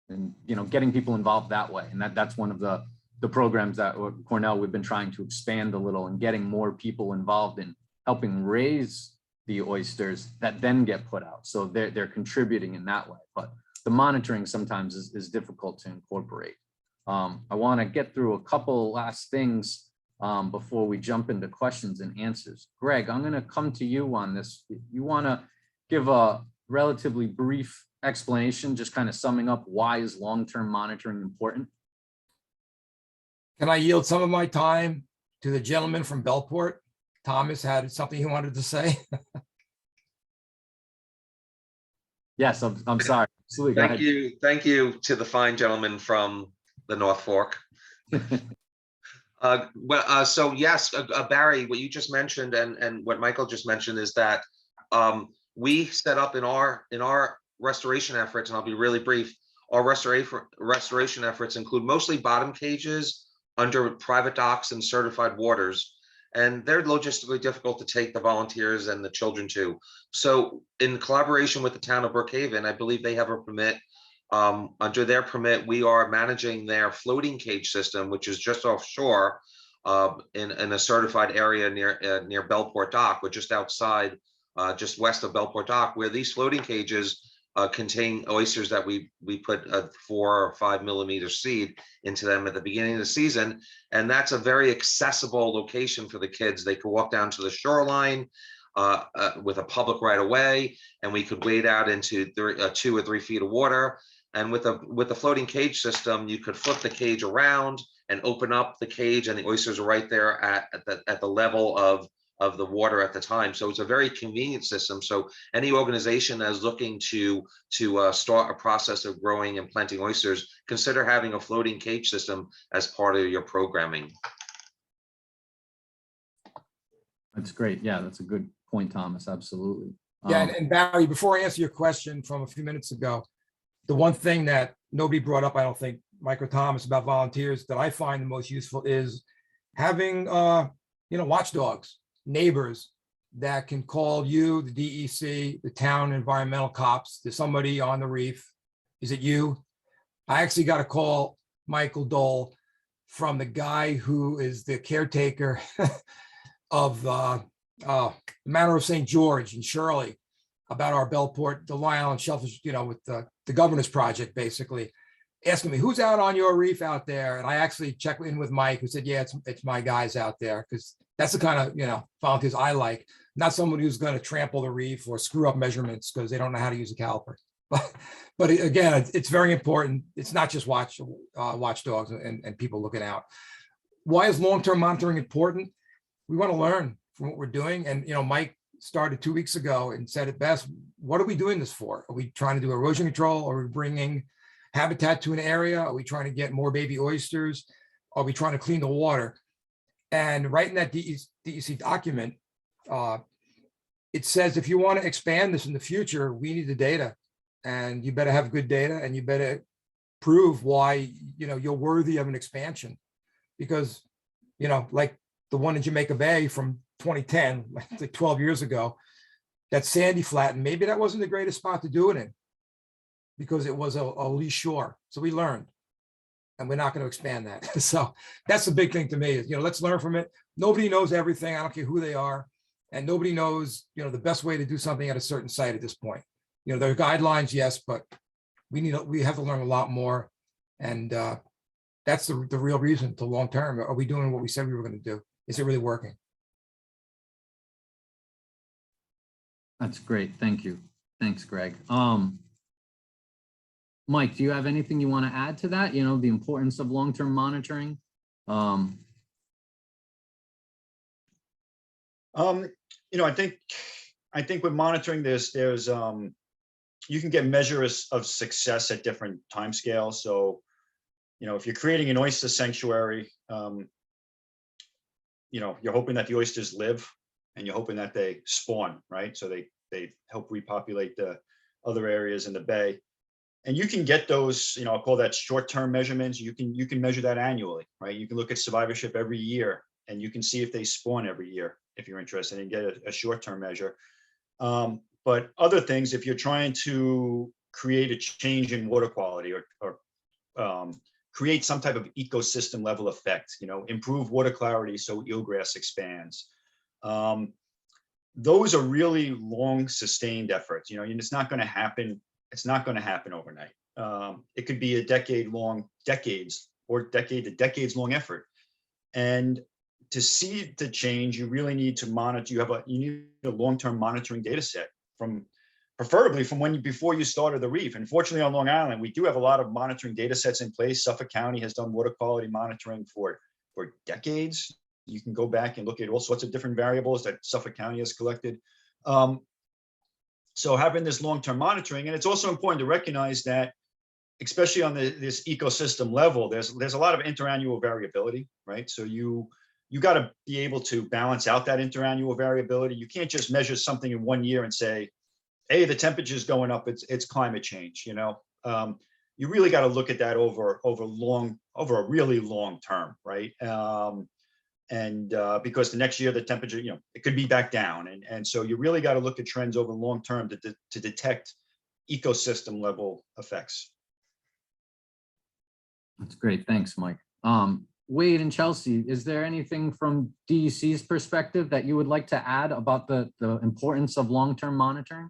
B: and, getting people involved that way. And that's one of the programs that Cornell, we've been trying to expand a little and getting more people involved in helping raise the oysters that then get put out. So they're contributing in that way. But the monitoring sometimes is difficult to incorporate. I want to get through a couple last things before we jump into questions and answers. Gregg, I'm going to come to you on this. You want to give a relatively brief explanation, just kind of summing up why is long-term monitoring important?
F: Can I yield some of my time to the gentleman from Bellport? Thomas had something he wanted to say.
B: Yes, I'm sorry. Absolutely. Go ahead.
G: Thank you to the fine gentleman from the North Fork. So yes, Barry, what you just mentioned and what Michael just mentioned is that we set up in our restoration efforts, and I'll be really brief. Our restoration efforts include mostly bottom cages under private docks and certified waters, and they're logistically difficult to take the volunteers and the children to. So in collaboration with the town of Brookhaven, I believe they have a permit. Under their permit, we are managing their floating cage system, which is just offshore in a certified area near Bellport Dock. We're just outside, just west of Bellport Dock, where these floating cages contain oysters that we put a 4 or 5 millimeter seed into them at the beginning of the season. And that's a very accessible location for the kids. They could walk down to the shoreline with a public right of way, and we could wade out into 2 or 3 feet of water. And with the floating cage system, you could flip the cage around and open up the cage, and the oysters are right there at the level of the water at the time. So it's a very convenient system. So any organization that is looking to start a process of growing and planting oysters, consider having a floating cage system as part of your programming.
B: That's great. Yeah, that's a good point, Thomas. Absolutely.
F: Yeah, and Barry, before I answer your question from a few minutes ago, the one thing that nobody brought up, I don't think, Mike or Thomas, about volunteers that I find the most useful is having, watchdogs, neighbors that can call you, the DEC, the town environmental cops. There's somebody on the reef. Is it you? I actually got a call, Michael Doall, from the guy who is the caretaker of the Manor of St. George in Shirley, about our Bellport, the Long Island Shellfish, with the governor's project, basically asking me, who's out on your reef out there? And I actually checked in with Mike, who said, yeah, it's my guys out there, because that's the kind of, volunteers I like, not someone who's going to trample the reef or screw up measurements because they don't know how to use a caliper. But again, it's very important. It's not just watchdogs and people looking out. Why is long-term monitoring important? We want to learn from what we're doing. And, Mike started 2 weeks ago and said it best. What are we doing this for? Are we trying to do erosion control? Are we bringing habitat to an area? Are we trying to get more baby oysters? Are we trying to clean the water? And right in that DEC document, it says, if you want to expand this in the future, we need the data, and you better have good data, and you better prove why, you're worthy of an expansion. Because, like the one in Jamaica Bay from 2010, like 12 years ago, that sandy flat, and maybe that wasn't the greatest spot to do it in because it was a lee shore. So we learned, and we're not going to expand that. So that's the big thing to me is, let's learn from it. Nobody knows everything. I don't care who they are. And nobody knows, the best way to do something at a certain site at this point. There are guidelines, yes, but we have to learn a lot more. And that's the real reason to long term. Are we doing what we said we were going to do? Is it really working?
B: That's great. Thank you. Thanks, Gregg. Mike, do you have anything you want to add to that? The importance of long-term monitoring?
D: I think with monitoring there's you can get measures of success at different timescales. So, if you're creating an oyster sanctuary, you're hoping that the oysters live, and you're hoping that they spawn, right? So they help repopulate the other areas in the bay. And you can get those, I'll call that short-term measurements. You can measure that annually, right? You can look at survivorship every year, and you can see if they spawn every year. if you're interested and get a short-term measure. But other things, if you're trying to create a change in water quality or create some type of ecosystem level effect, improve water clarity so eelgrass expands. Those are really long sustained efforts, and it's not going to happen. It's not going to happen overnight. It could be a decade to decades long effort. And to see the change, you really need to monitor. You need a long-term monitoring data set preferably from before you started the reef. And fortunately on Long Island, we do have a lot of monitoring data sets in place. Suffolk County has done water quality monitoring for decades. You can go back and look at all sorts of different variables that Suffolk County has collected. So having this long-term monitoring, and it's also important to recognize that, especially on this ecosystem level, there's a lot of interannual variability, right? So you got to be able to balance out that interannual variability. You can't just measure something in 1 year and say, hey, the temperature's going up, it's climate change, you really got to look at that over a really long term, right? Because the next year the temperature, it could be back down, and so you really got to look at trends over long term to detect ecosystem level effects.
B: That's great. Thanks, Mike. Wade and Chelsea, is there anything from DEC's perspective that you would like to add about the importance of long-term monitoring?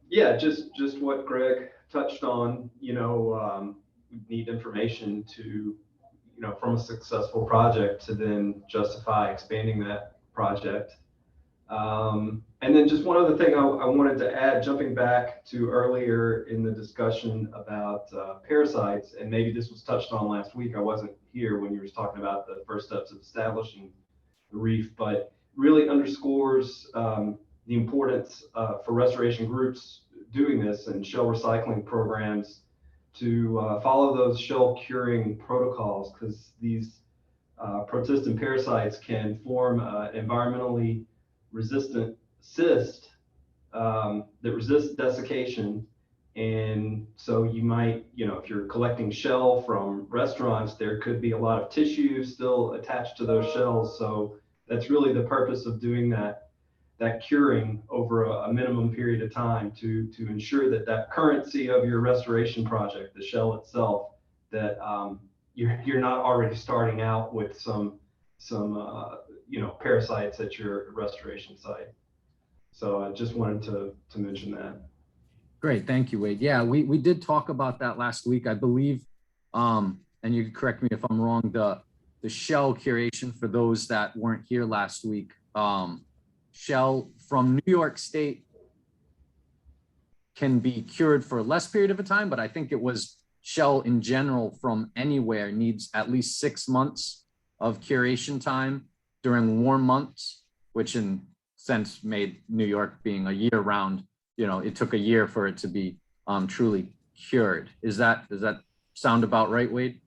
E: Yeah, just what Gregg touched on. We need information to, from a successful project to then justify expanding that project. And then just one other thing I wanted to add, jumping back to earlier in the discussion about parasites, and maybe this was touched on last week. I wasn't here when you were talking about the first steps of establishing the reef, but really underscores the importance for restoration groups doing this and shell recycling programs to follow those shell curing protocols, because these protist parasites can form environmentally resistant cyst that resists desiccation. And so you might, if you're collecting shell from restaurants, there could be a lot of tissue still attached to those shells. So that's really the purpose of doing that curing over a minimum period of time to ensure that currency of your restoration project, the shell itself, that you're not already starting out with some parasites at your restoration site. So I just wanted to mention that.
B: Great, thank you, Wade. Yeah, we did talk about that last week, I believe. And you can correct me if I'm wrong. The shell curation, for those that weren't here last week, shell from New York State can be cured for a less period of a time, but I think it was shell in general from anywhere needs at least 6 months of curation time during warm months, which in sense made New York being a year round, it took a year for it to be truly cured. Does that sound about right, Wade?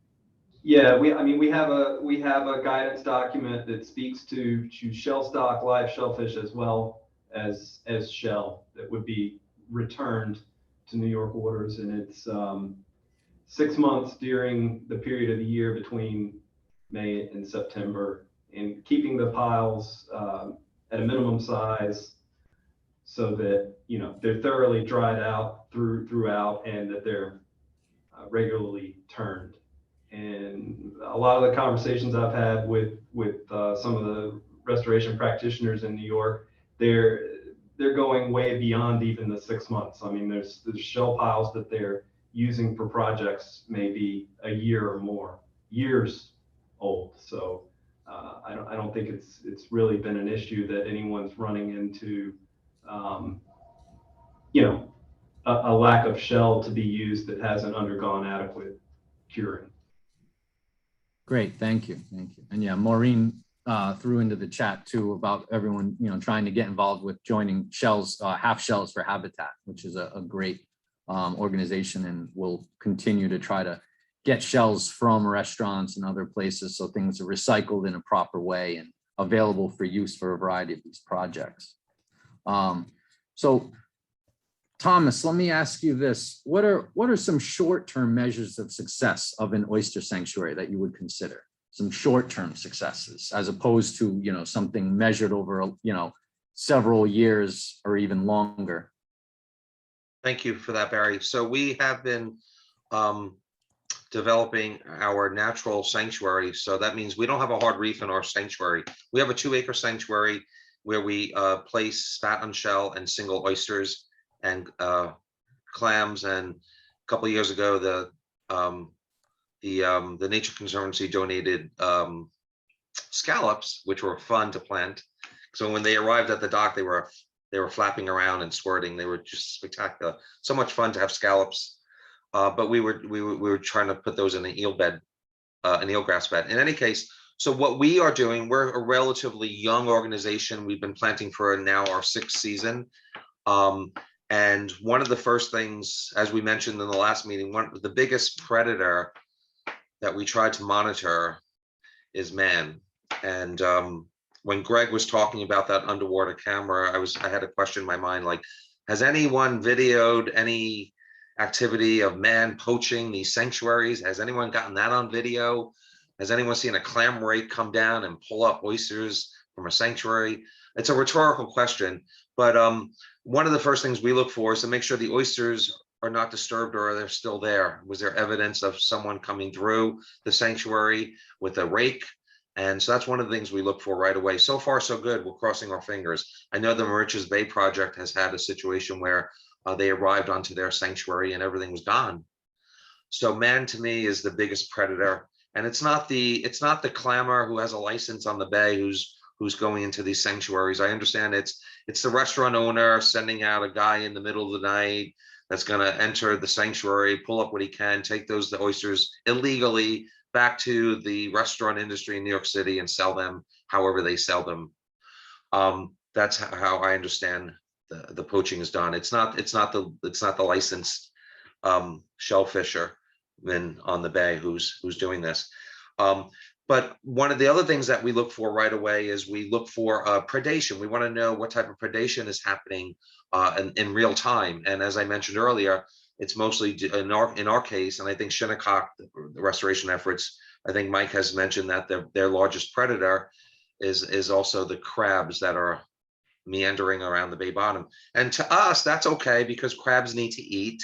E: Yeah, we have a guidance document that speaks to shell stock, live shellfish, as well as shell that would be returned to New York waters, and it's 6 months during the period of the year between May and September, and keeping the piles at a minimum size so that they're thoroughly dried out throughout, and that they're regularly turned. And a lot of the conversations I've had with some of the restoration practitioners in New York, they're going way beyond even the 6 months. I mean, there's shell piles that they're using for projects maybe a year or more, years old. So I don't think it's really been an issue that anyone's running into, a lack of shell to be used that hasn't undergone adequate curing.
B: Great, thank you. And yeah, Maureen threw into the chat too about everyone, trying to get involved with joining shells, half shells for habitat, which is a great organization, and will continue to try to get shells from restaurants and other places so things are recycled in a proper way and available for use for a variety of these projects. So Thomas, let me ask you this. What are some short-term measures of success of an oyster sanctuary that you would consider? Some short-term successes as opposed to, something measured over, several years or even longer.
G: Thank you for that, Barry. So we have been developing our natural sanctuary. So that means we don't have a hard reef in our sanctuary. We have a 2-acre sanctuary where we place spat on shell and single oysters and clams. And a couple of years ago, the Nature Conservancy donated scallops, which were fun to plant. So when they arrived at the dock, they were flapping around and squirting. They were just spectacular. So much fun to have scallops. But we were trying to put those in an eel bed, an eelgrass bed. In any case, so what we are doing, we're a relatively young organization. We've been planting for now our 6th season. And one of the first things, as we mentioned in the last meeting, the biggest predator that we tried to monitor is man. And when Gregg was talking about that underwater camera, I had a question in my mind, like, has anyone videoed any activity of man poaching these sanctuaries? Has anyone gotten that on video? Has anyone seen a clam rake come down and pull up oysters from a sanctuary? It's a rhetorical question, but one of the first things we look for is to make sure the oysters are not disturbed or they're still there. Was there evidence of someone coming through the sanctuary with a rake? And so that's one of the things we look for right away. So far, so good. We're crossing our fingers. I know the Moriches Bay project has had a situation where they arrived onto their sanctuary and everything was gone. So man, to me, is the biggest predator. And it's not the clamor who has a license on the bay who's going into these sanctuaries. I understand it's the restaurant owner sending out a guy in the middle of the night that's going to enter the sanctuary, pull up what he can, take the oysters illegally back to the restaurant industry in New York City and sell them however they sell them. That's how I understand the poaching is done. It's not the licensed shellfisher on the bay who's doing this. But one of the other things that we look for right away is we look for predation. We want to know what type of predation is happening in real time. And as I mentioned earlier, it's mostly in our case, and I think Shinnecock, the restoration efforts, I think Mike has mentioned that their largest predator is also the crabs that are meandering around the bay bottom. And to us, that's okay because crabs need to eat.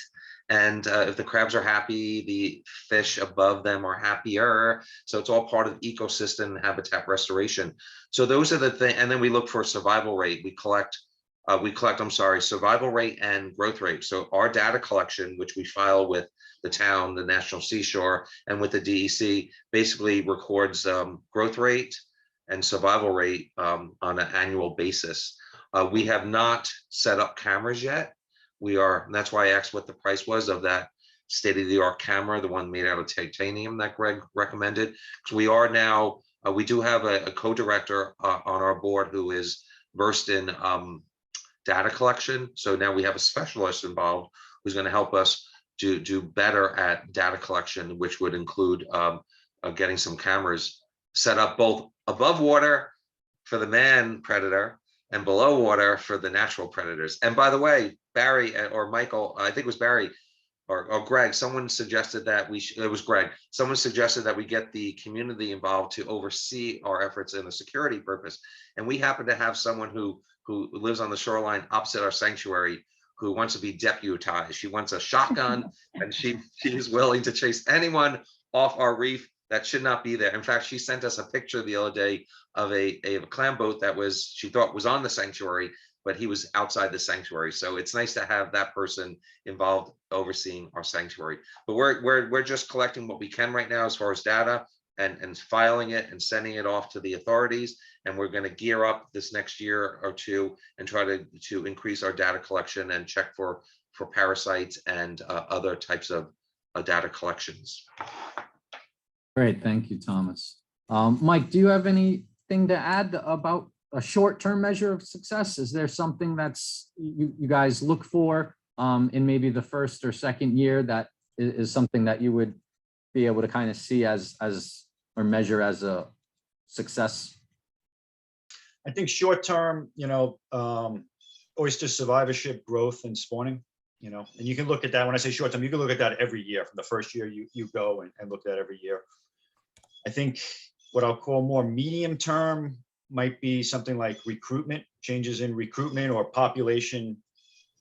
G: And if the crabs are happy, the fish above them are happier. So it's all part of ecosystem and habitat restoration. So those are the things. And then we look for survival rate. We collect, survival rate and growth rate. So our data collection, which we file with the town, the National Seashore, and with the DEC, basically records growth rate and survival rate on an annual basis. We have not set up cameras yet. And that's why I asked what the price was of that state-of-the-art camera, the one made out of titanium that Gregg recommended. So we are now, we do have a co-director on our board who is versed in data collection. So now we have a specialist involved who's going to help us do better at data collection, which would include getting some cameras set up both above water for the man predator and below water for the natural predators. And by the way, Barry or Michael, I think it was Barry or Gregg, someone suggested that it was Gregg, someone suggested that we get the community involved to oversee our efforts in a security purpose. And we happen to have someone who lives on the shoreline opposite our sanctuary who wants to be deputized. She wants a shotgun and she is willing to chase anyone off our reef that should not be there. In fact, she sent us a picture the other day of a clam boat that she thought was on the sanctuary, but he was outside the sanctuary. So it's nice to have that person involved overseeing our sanctuary. But we're just collecting what we can right now as far as data and filing it and sending it off to the authorities. And we're going to gear up this next year or two and try to increase our data collection and check for parasites and other types of data collections.
B: Great, thank you, Thomas. Mike, do you have anything to add about a short-term measure of success? Is there something that's you guys look for in maybe the first or second year that is something that you would be able to kind of see as or measure as a success?
D: I think short term, oyster survivorship, growth, and spawning. you know, and you can look at that. When I say short term, you can look at that every year. From the first year you go and look at that every year. I think what I'll call more medium term might be something like recruitment, changes in recruitment or population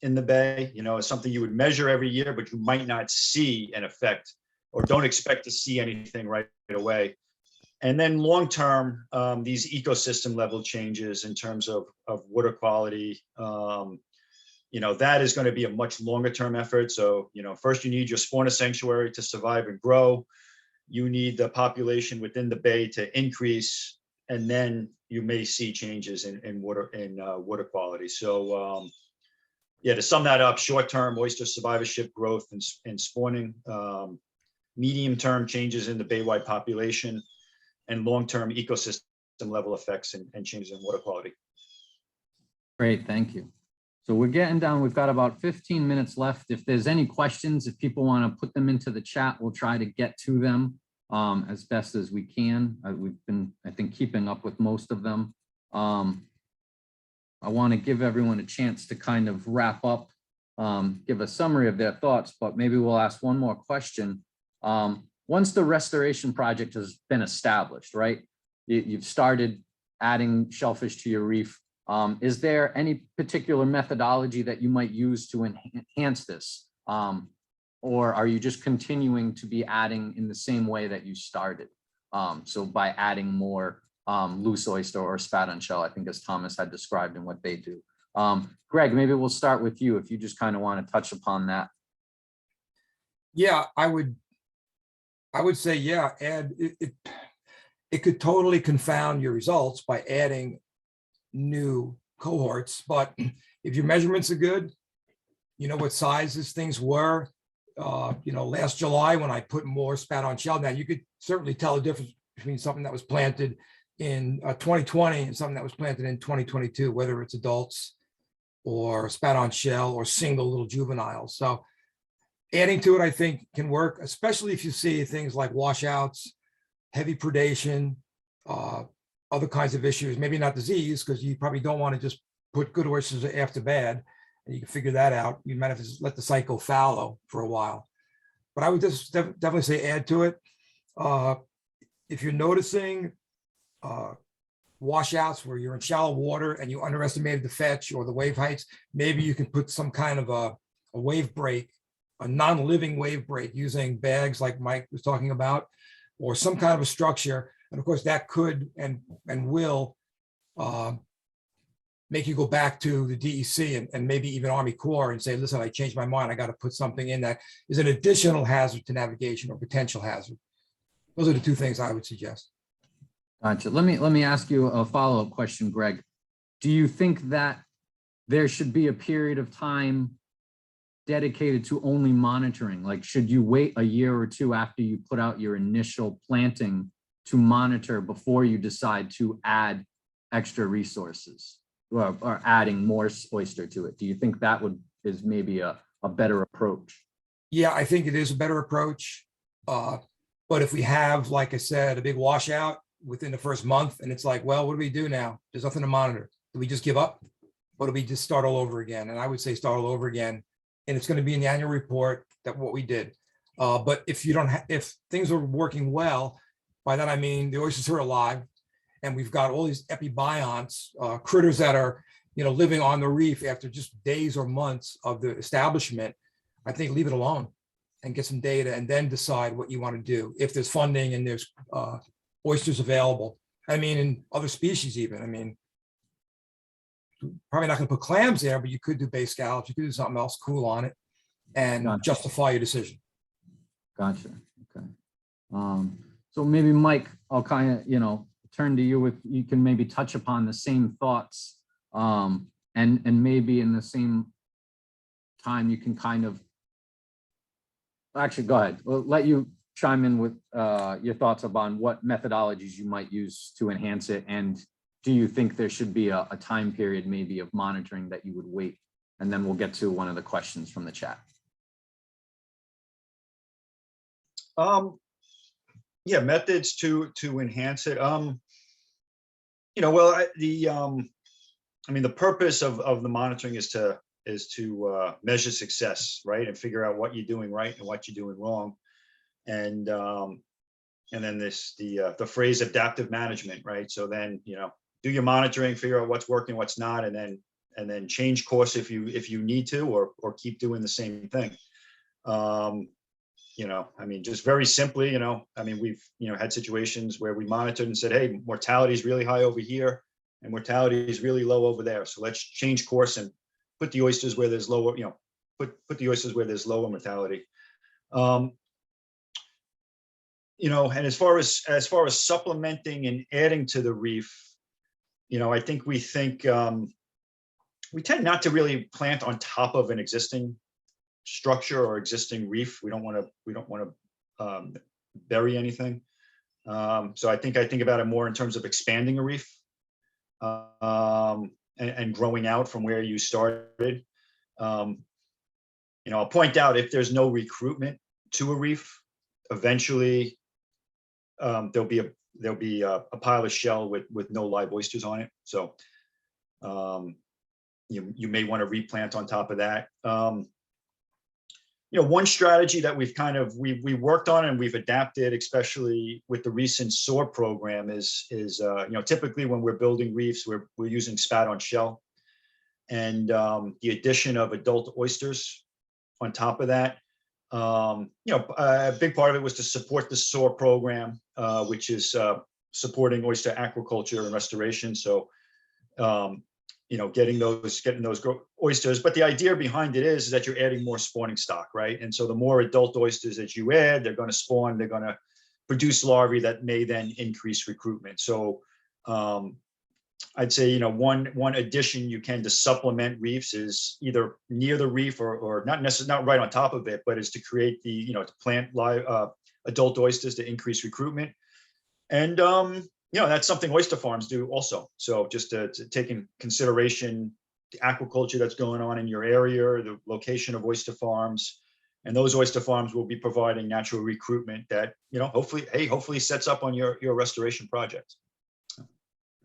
D: in the bay. You know, it's something you would measure every year, but you might not see an effect or don't expect to see anything right away. And then long term, these ecosystem level changes in terms of water quality, you know, that is going to be a much longer term effort. So, you know, first you need your spawner sanctuary to survive and grow. You need the population within the bay to increase, and then you may see changes in water quality. So, yeah, to sum that up, short term oyster survivorship growth and spawning, medium term changes in the bay-wide population, and long term ecosystem level effects and changes in water quality.
B: Great, thank you. So we're getting down, we've got about 15 minutes left. If there's any questions, if people want to put them into the chat, we'll try to get to them as best as we can. We've been, I think, keeping up with most of them. I want to give everyone a chance to kind of wrap up, give a summary of their thoughts, but maybe we'll ask one more question. Once the restoration project has been established, right? You've started adding shellfish to your reef. Is there any particular methodology that you might use to enhance this? Or are you just continuing to be adding in the same way that you started? So by adding more loose oyster or spat on shell, I think as Thomas had described in what they do. Gregg, maybe we'll start with you if you just kind of want to touch upon that.
F: Yeah, I would say, yeah, add it could totally confound your results by adding new cohorts, but if your measurements are good, you know what sizes things were. You know, last July when I put more spat on shell, now you could certainly tell the difference between something that was planted in 2020 and something that was planted in 2022, whether it's adults or spat on shell or single little juveniles. So adding to it, I think, can work, especially if you see things like washouts, heavy predation, other kinds of issues, maybe not disease, because you probably don't want to just put good oysters after bad, and you can figure that out. You might have to let the site go fallow for a while. But I would just definitely say add to it. If you're noticing washouts where you're in shallow water and you underestimated the fetch or the wave heights, maybe you can put some kind of a wave break, a non-living wave break using bags like Mike was talking about, or some kind of a structure. And of course that could and will make you go back to the DEC and maybe even Army Corps and say, listen, I changed my mind. I got to put something in that is an additional hazard to navigation or potential hazard. Those are the two things I would suggest.
B: Gotcha. Let me ask you a follow-up question, Gregg. Do you think that there should be a period of time dedicated to only monitoring? Like, should you wait a year or two after you put out your initial planting to monitor before you decide to add extra resources or adding more oyster to it? Do you think that is maybe a better approach?
F: Yeah, I think it is a better approach. But if we have, like I said, a big washout within the first month and it's like, well, what do we do now? There's nothing to monitor. Do we just give up? Or do we just start all over again? And I would say start all over again. And it's going to be in the annual report that what we did. But if you don't, if things are working well, by that I mean the oysters are alive, and we've got all these epibionts, critters that are, you know, living on the reef after just days or months of the establishment. I think leave it alone and get some data, and then decide what you want to do if there's funding and there's oysters available. I mean, in other species even. I mean, probably not going to put clams there, but you could do bay scallops. You could do something else cool on it and justify your decision.
B: Gotcha. Okay. So maybe Mike, I'll kind of, you know, turn to you with, you can maybe touch upon the same thoughts, and maybe in the same time you can kind of, actually go ahead. We'll let you chime in with your thoughts upon what methodologies you might use to enhance it, and do you think there should be a time period maybe of monitoring that you would wait? And then we'll get to one of the questions from the chat.
D: Yeah, methods to enhance it. You know, well, I mean, the purpose of the monitoring is to measure success, right? And figure out what you're doing right and what you're doing wrong. And then the phrase adaptive management, right? So then, do your monitoring, figure out what's working, what's not, and then change course if you need to, or keep doing the same thing. Just very simply, we've, had situations where we monitored and said, hey, mortality is really high over here and mortality is really low over there. So let's change course and put the oysters where there's lower, put the oysters where there's lower mortality. And as far as supplementing and adding to the reef, I think we tend not to really plant on top of an existing structure or existing reef. We don't want to bury anything. So I think about it more in terms of expanding a reef and growing out from where you started. I'll point out, if there's no recruitment to a reef, eventually there'll be a pile of shell with no live oysters on it. So you may want to replant on top of that. One strategy that we worked on and we've adapted, especially with the recent SOAR program, is typically when we're building reefs, we're using spat on shell, and the addition of adult oysters on top of that. A big part of it was to support the SOAR program, which is supporting oyster aquaculture and restoration. So, getting those oysters. But the idea behind it is that you're adding more spawning stock, right? And so the more adult oysters that you add, they're going to spawn, they're going to produce larvae that may then increase recruitment. So I'd say, one addition you can to supplement reefs is either near the reef or not necessarily, not right on top of it, but is to create to plant live adult oysters to increase recruitment. And, that's something oyster farms do also. So just to take in consideration the aquaculture that's going on in your area, the location of oyster farms, and those oyster farms will be providing natural recruitment that, hopefully sets up on your restoration project.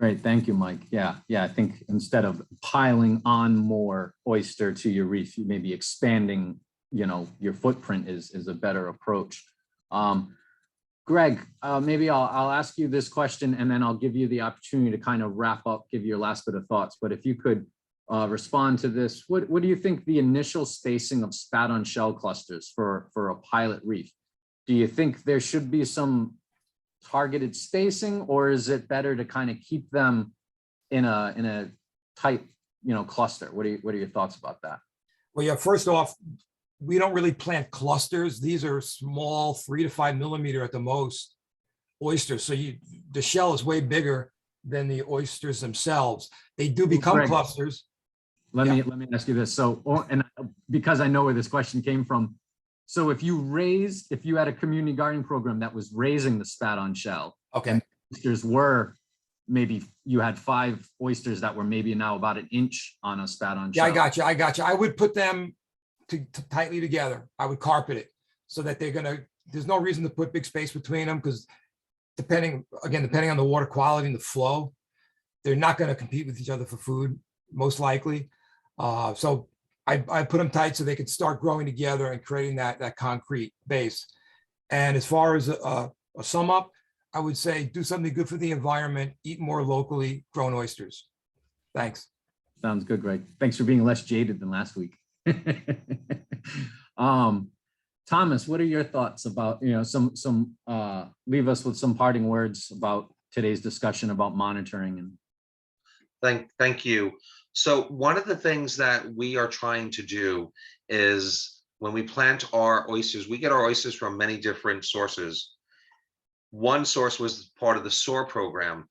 B: Great, thank you, Mike. Yeah, I think instead of piling on more oyster to your reef, you may be expanding, your footprint is a better approach. Gregg, maybe I'll ask you this question and then I'll give you the opportunity to kind of wrap up, give your last bit of thoughts. But if you could respond to this, what do you think the initial spacing of spat on shell clusters for a pilot reef? Do you think there should be some targeted spacing, or is it better to kind of keep them in a tight, cluster? What are your thoughts about that?
F: Well, yeah, first off, we don't really plant clusters. These are small, 3 to 5 millimeter at the most oysters. So the shell is way bigger than the oysters themselves. They do become
B: Gregg,
F: clusters.
B: Let me ask you this. So, and because I know where this question came from. So if you had a community gardening program that was raising the spat on shell,
F: Okay.
B: and oysters were, maybe you had 5 oysters that were maybe now about 1 inch on a spat on shell.
F: Yeah, I got you. I would put them tightly together. I would carpet it so that there's no reason to put big space between them, because depending on the water quality and the flow, they're not going to compete with each other for food, most likely. So I put them tight so they could start growing together and creating that concrete base. And as far as a sum up, I would say do something good for the environment, eat more locally grown oysters. Thanks.
B: Sounds good, Gregg. Thanks for being less jaded than last week. Thomas, what are your thoughts about, leave us with some parting words about today's discussion about monitoring? And
G: Thank you. So one of the things that we are trying to do is when we plant our oysters, we get our oysters from many different sources. One source was part of the SOAR program.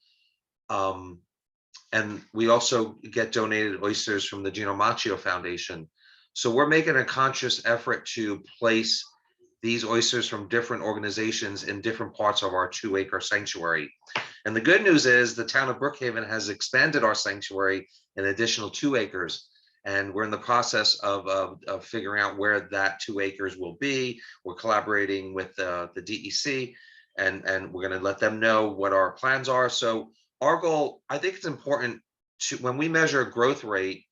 G: And we also get donated oysters from the Gino Macchio Foundation. So we're making a conscious effort to place these oysters from different organizations in different parts of our 2-acre sanctuary. And the good news is the town of Brookhaven has expanded our sanctuary an additional 2 acres. And we're in the process of figuring out where that 2 acres will be. We're collaborating with the DEC, and we're going to let them know what our plans are. So our goal, I think it's important to, when we measure growth rate,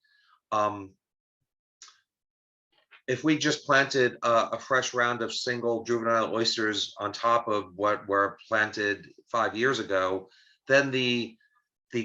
G: if we just planted a fresh round of single juvenile oysters on top of what were planted 5 years ago, then the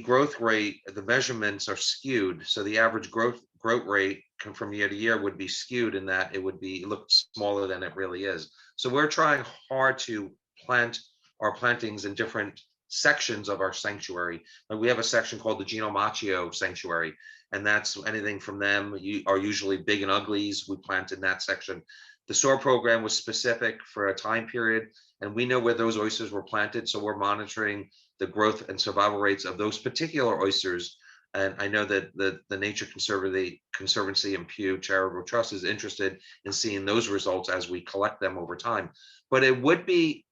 G: growth rate, the measurements are skewed. So the average growth rate from year to year would be skewed in that it look smaller than it really is. So we're trying hard to plant our plantings in different sections of our sanctuary. Like we have a section called the Gino Macchio Sanctuary, and that's anything from them are usually big and uglies. We plant in that section. The SOAR program was specific for a time period, and we know where those oysters were planted. So we're monitoring the growth and survival rates of those particular oysters. And I know that the Nature Conservancy and Pew Charitable Trust is interested in seeing those results as we collect them over time. But it would be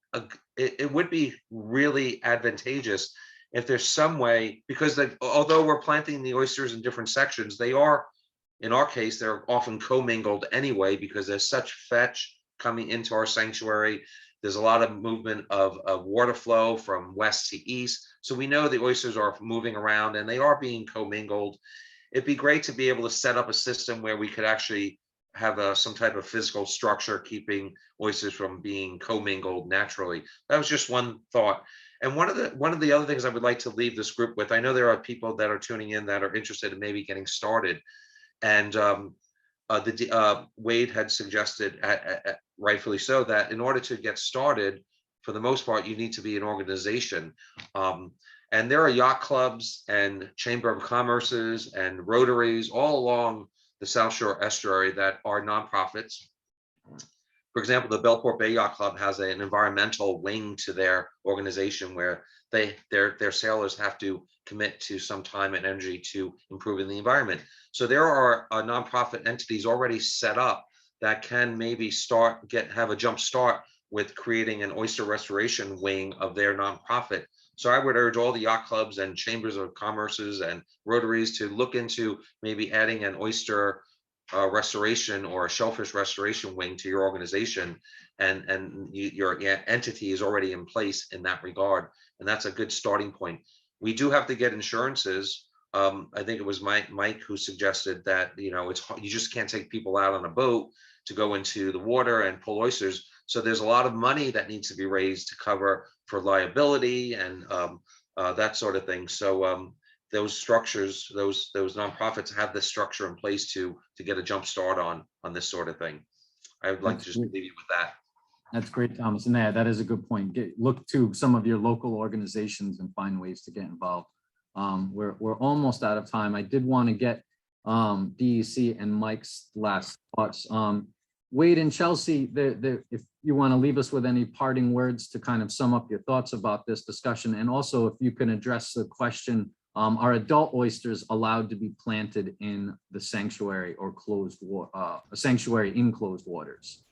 G: really advantageous if there's some way, because although we're planting the oysters in different sections, they are, in our case, they're often commingled anyway, because there's such fetch coming into our sanctuary. There's a lot of movement of water flow from west to east. So we know the oysters are moving around and they are being commingled. It'd be great to be able to set up a system where we could actually have some type of physical structure keeping oysters from being commingled naturally. That was just one thought. And one of the other things I would like to leave this group with, I know there are people that are tuning in that are interested in maybe getting started. And Wade had suggested, rightfully so, that in order to get started, for the most part, you need to be an organization. And there are yacht clubs and Chamber of Commerces and Rotaries all along the South Shore Estuary that are nonprofits. For example, the Bellport Bay Yacht Club has an environmental wing to their organization where their sailors have to commit to some time and energy to improving the environment. So there are nonprofit entities already set up that can maybe have a jump start with creating an oyster restoration wing of their nonprofit. So I would urge all the yacht clubs and chambers of commerces and rotaries to look into maybe adding an oyster restoration or a shellfish restoration wing to your organization, and your entity is already in place in that regard, and that's a good starting point. We do have to get insurances. I think it was Mike who suggested that it's you just can't take people out on a boat to go into the water and pull oysters. So there's a lot of money that needs to be raised to cover for liability and that sort of thing. So those structures, those nonprofits have this structure in place to get a jump start on this sort of thing. I would like to just leave you with that.
B: That's great, Thomas. And that is a good point. Look to some of your local organizations and find ways to get involved. We're almost out of time. I did want to get DEC and Mike's last thoughts. Wade and Chelsea, if you want to leave us with any parting words to kind of sum up your thoughts about this discussion, and also if you can address the question, are adult oysters allowed to be planted in the sanctuary or closed water, a sanctuary in closed waters?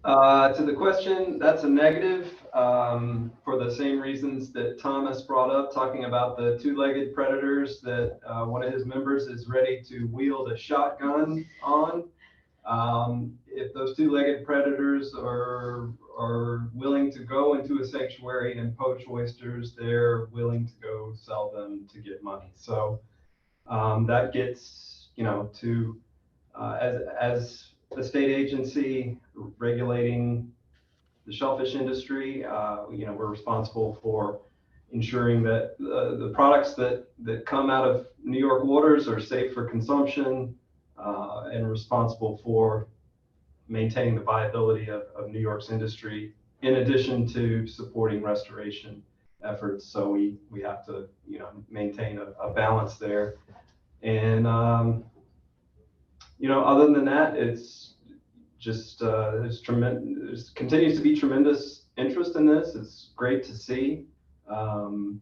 E: To the question, that's a negative, for the same reasons that Thomas brought up, talking about the two-legged predators that one of his members is ready to wield a shotgun on. If those two-legged predators are willing to go into a sanctuary and poach oysters, they're willing to go sell them to get money. So that gets, to as a state agency regulating the shellfish industry, we're responsible for ensuring that the products that come out of New York waters are safe for consumption, and responsible for maintaining the viability of New York's industry, in addition to supporting restoration efforts. So we have to, maintain a balance there. And, other than that, it's just, there's continues to be tremendous interest in this. It's great to see. We're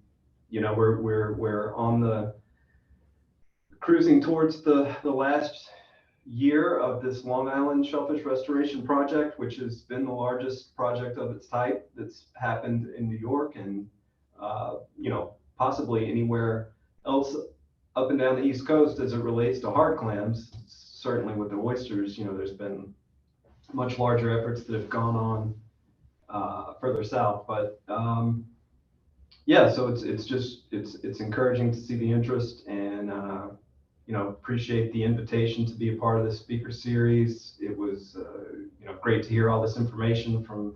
E: on the cruising towards the last year of this Long Island Shellfish Restoration Project, which has been the largest project of its type that's happened in New York, and possibly anywhere else up and down the East Coast as it relates to hard clams. Certainly with the oysters, there's been much larger efforts that have gone on further south. But yeah, so it's encouraging to see the interest, and appreciate the invitation to be a part of this speaker series. It was, great to hear all this information from,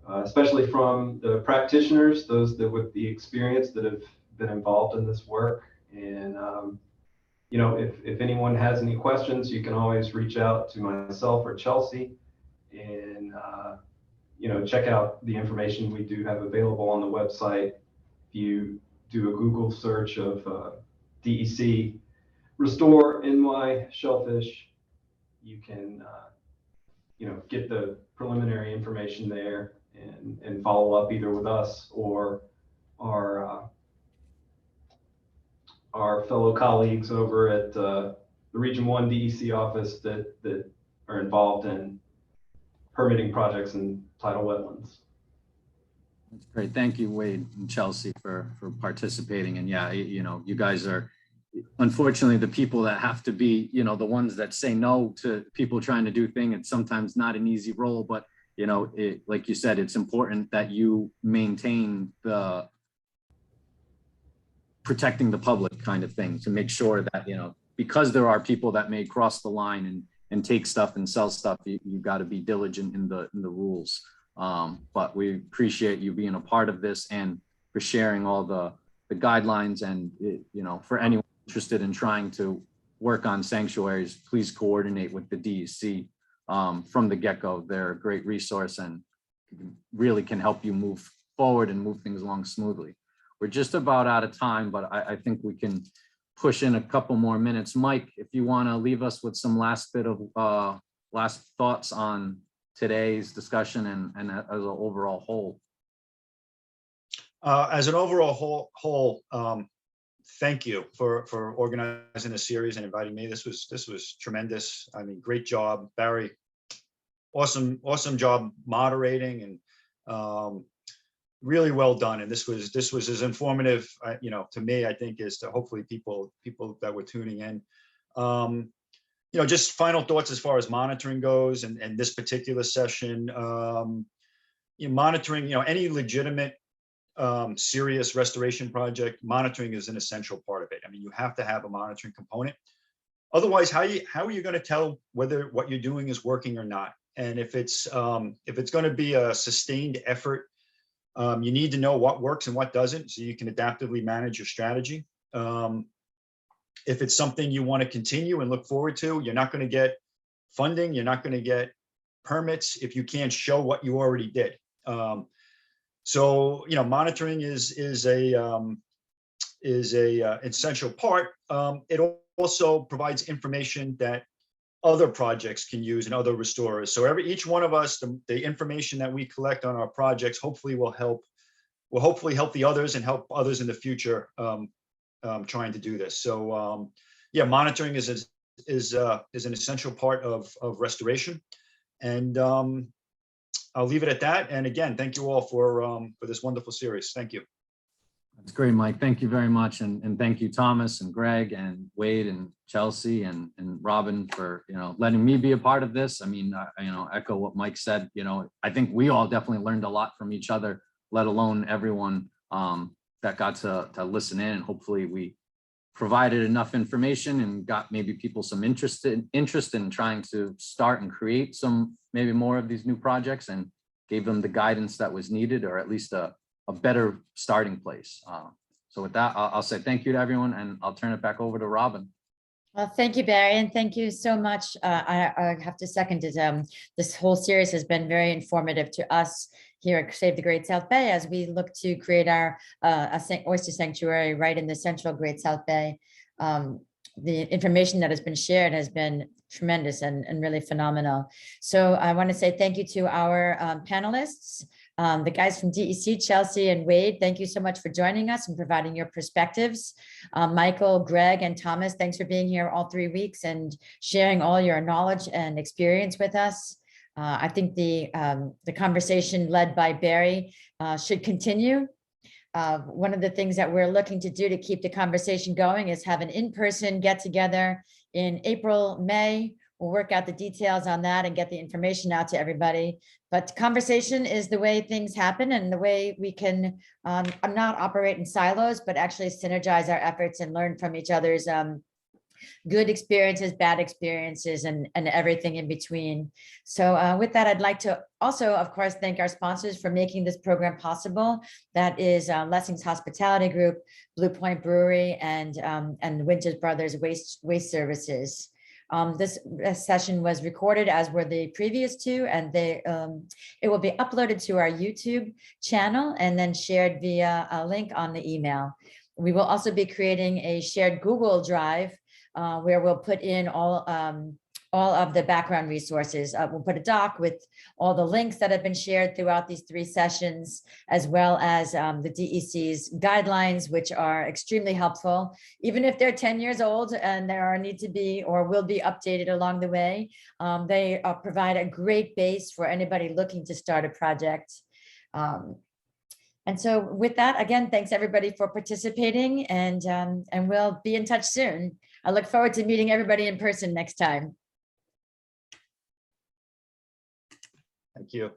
E: especially from the practitioners, those that with the experience that have been involved in this work. And, if anyone has any questions, you can always reach out to myself or Chelsea and, check out the information we do have available on the website. If you do a Google search of DEC Restore NY Shellfish, you can, get the preliminary information there and follow up either with us or our fellow colleagues over at the Region 1 DEC office that are involved in permitting projects in tidal wetlands.
B: That's great. Thank you, Wade and Chelsea, for participating. And yeah, you guys are unfortunately the people that have to be, the ones that say no to people trying to do things. It's sometimes not an easy role, but like you said, it's important that you maintain the protecting the public kind of thing to make sure that, because there are people that may cross the line and take stuff and sell stuff, you got to be diligent in the rules. But we appreciate you being a part of this and for sharing all the guidelines. And, for anyone interested in trying to work on sanctuaries, please coordinate with the DEC from the get-go. They're a great resource and really can help you move forward and move things along smoothly. We're just about out of time, but I think we can push in a couple more minutes. Mike, if you want to leave us with some last bit of last thoughts on today's discussion and as an overall whole.
D: As an overall whole, thank you for organizing the series and inviting me. This was tremendous. I mean, great job, Barry. Awesome job moderating and really well done. And this was as informative, to me, I think, as to hopefully people that were tuning in. Just final thoughts as far as monitoring goes, and this particular session, monitoring, any legitimate, serious restoration project, monitoring is an essential part of it. I mean, you have to have a monitoring component. Otherwise, how are you going to tell whether what you're doing is working or not? And if it's going to be a sustained effort, you need to know what works and what doesn't, so you can adaptively manage your strategy. If it's something you want to continue and look forward to, you're not going to get funding, you're not going to get permits if you can't show what you already did. So monitoring is a essential part. It also provides information that other projects can use and other restorers. So each one of us, the information that we collect on our projects hopefully will hopefully help the others and help others in the future trying to do this. So yeah, monitoring is an essential part of restoration. And I'll leave it at that. And again, thank you all for this wonderful series. Thank you.
B: That's great, Mike. Thank you very much. And thank you, Thomas and Gregg and Wade and Chelsea and Robin for, letting me be a part of this. I mean, echo what Mike said. I think we all definitely learned a lot from each other, let alone everyone that got to listen in. And hopefully we provided enough information and got maybe people some interest in trying to start and create some, maybe more of these new projects, and gave them the guidance that was needed, or at least a better starting place. So with that, I'll say thank you to everyone, and I'll turn it back over to Robin.
A: Well, thank you, Barry, and thank you so much. I have to second it. This whole series has been very informative to us here at Save the Great South Bay as we look to create our oyster sanctuary right in the central Great South Bay. The information that has been shared has been tremendous and really phenomenal. So I want to say thank you to our panelists, the guys from DEC, Chelsea and Wade. Thank you so much for joining us and providing your perspectives. Michael, Gregg, and Thomas, thanks for being here all 3 weeks and sharing all your knowledge and experience with us. I think the conversation led by Barry should continue. One of the things that we're looking to do to keep the conversation going is have an in-person get-together in April, May. We'll work out the details on that and get the information out to everybody. But conversation is the way things happen and the way we can not operate in silos, but actually synergize our efforts and learn from each other's good experiences, bad experiences, and everything in between. So with that, I'd like to also, of course, thank our sponsors for making this program possible. That is Lessing's Hospitality Group, Blue Point Brewery, and Winters Brothers Waste Services. This session was recorded, as were the previous two, and it will be uploaded to our YouTube channel and then shared via a link on the email. We will also be creating a shared Google Drive where we'll put in all of the background resources. We'll put a doc with all the links that have been shared throughout these 3 sessions, as well as the DEC's guidelines, which are extremely helpful. Even if they're 10 years old and there need to be or will be updated along the way, they provide a great base for anybody looking to start a project. And so with that, again, thanks everybody for participating, and we'll be in touch soon. I look forward to meeting everybody in person next time.
D: Thank you.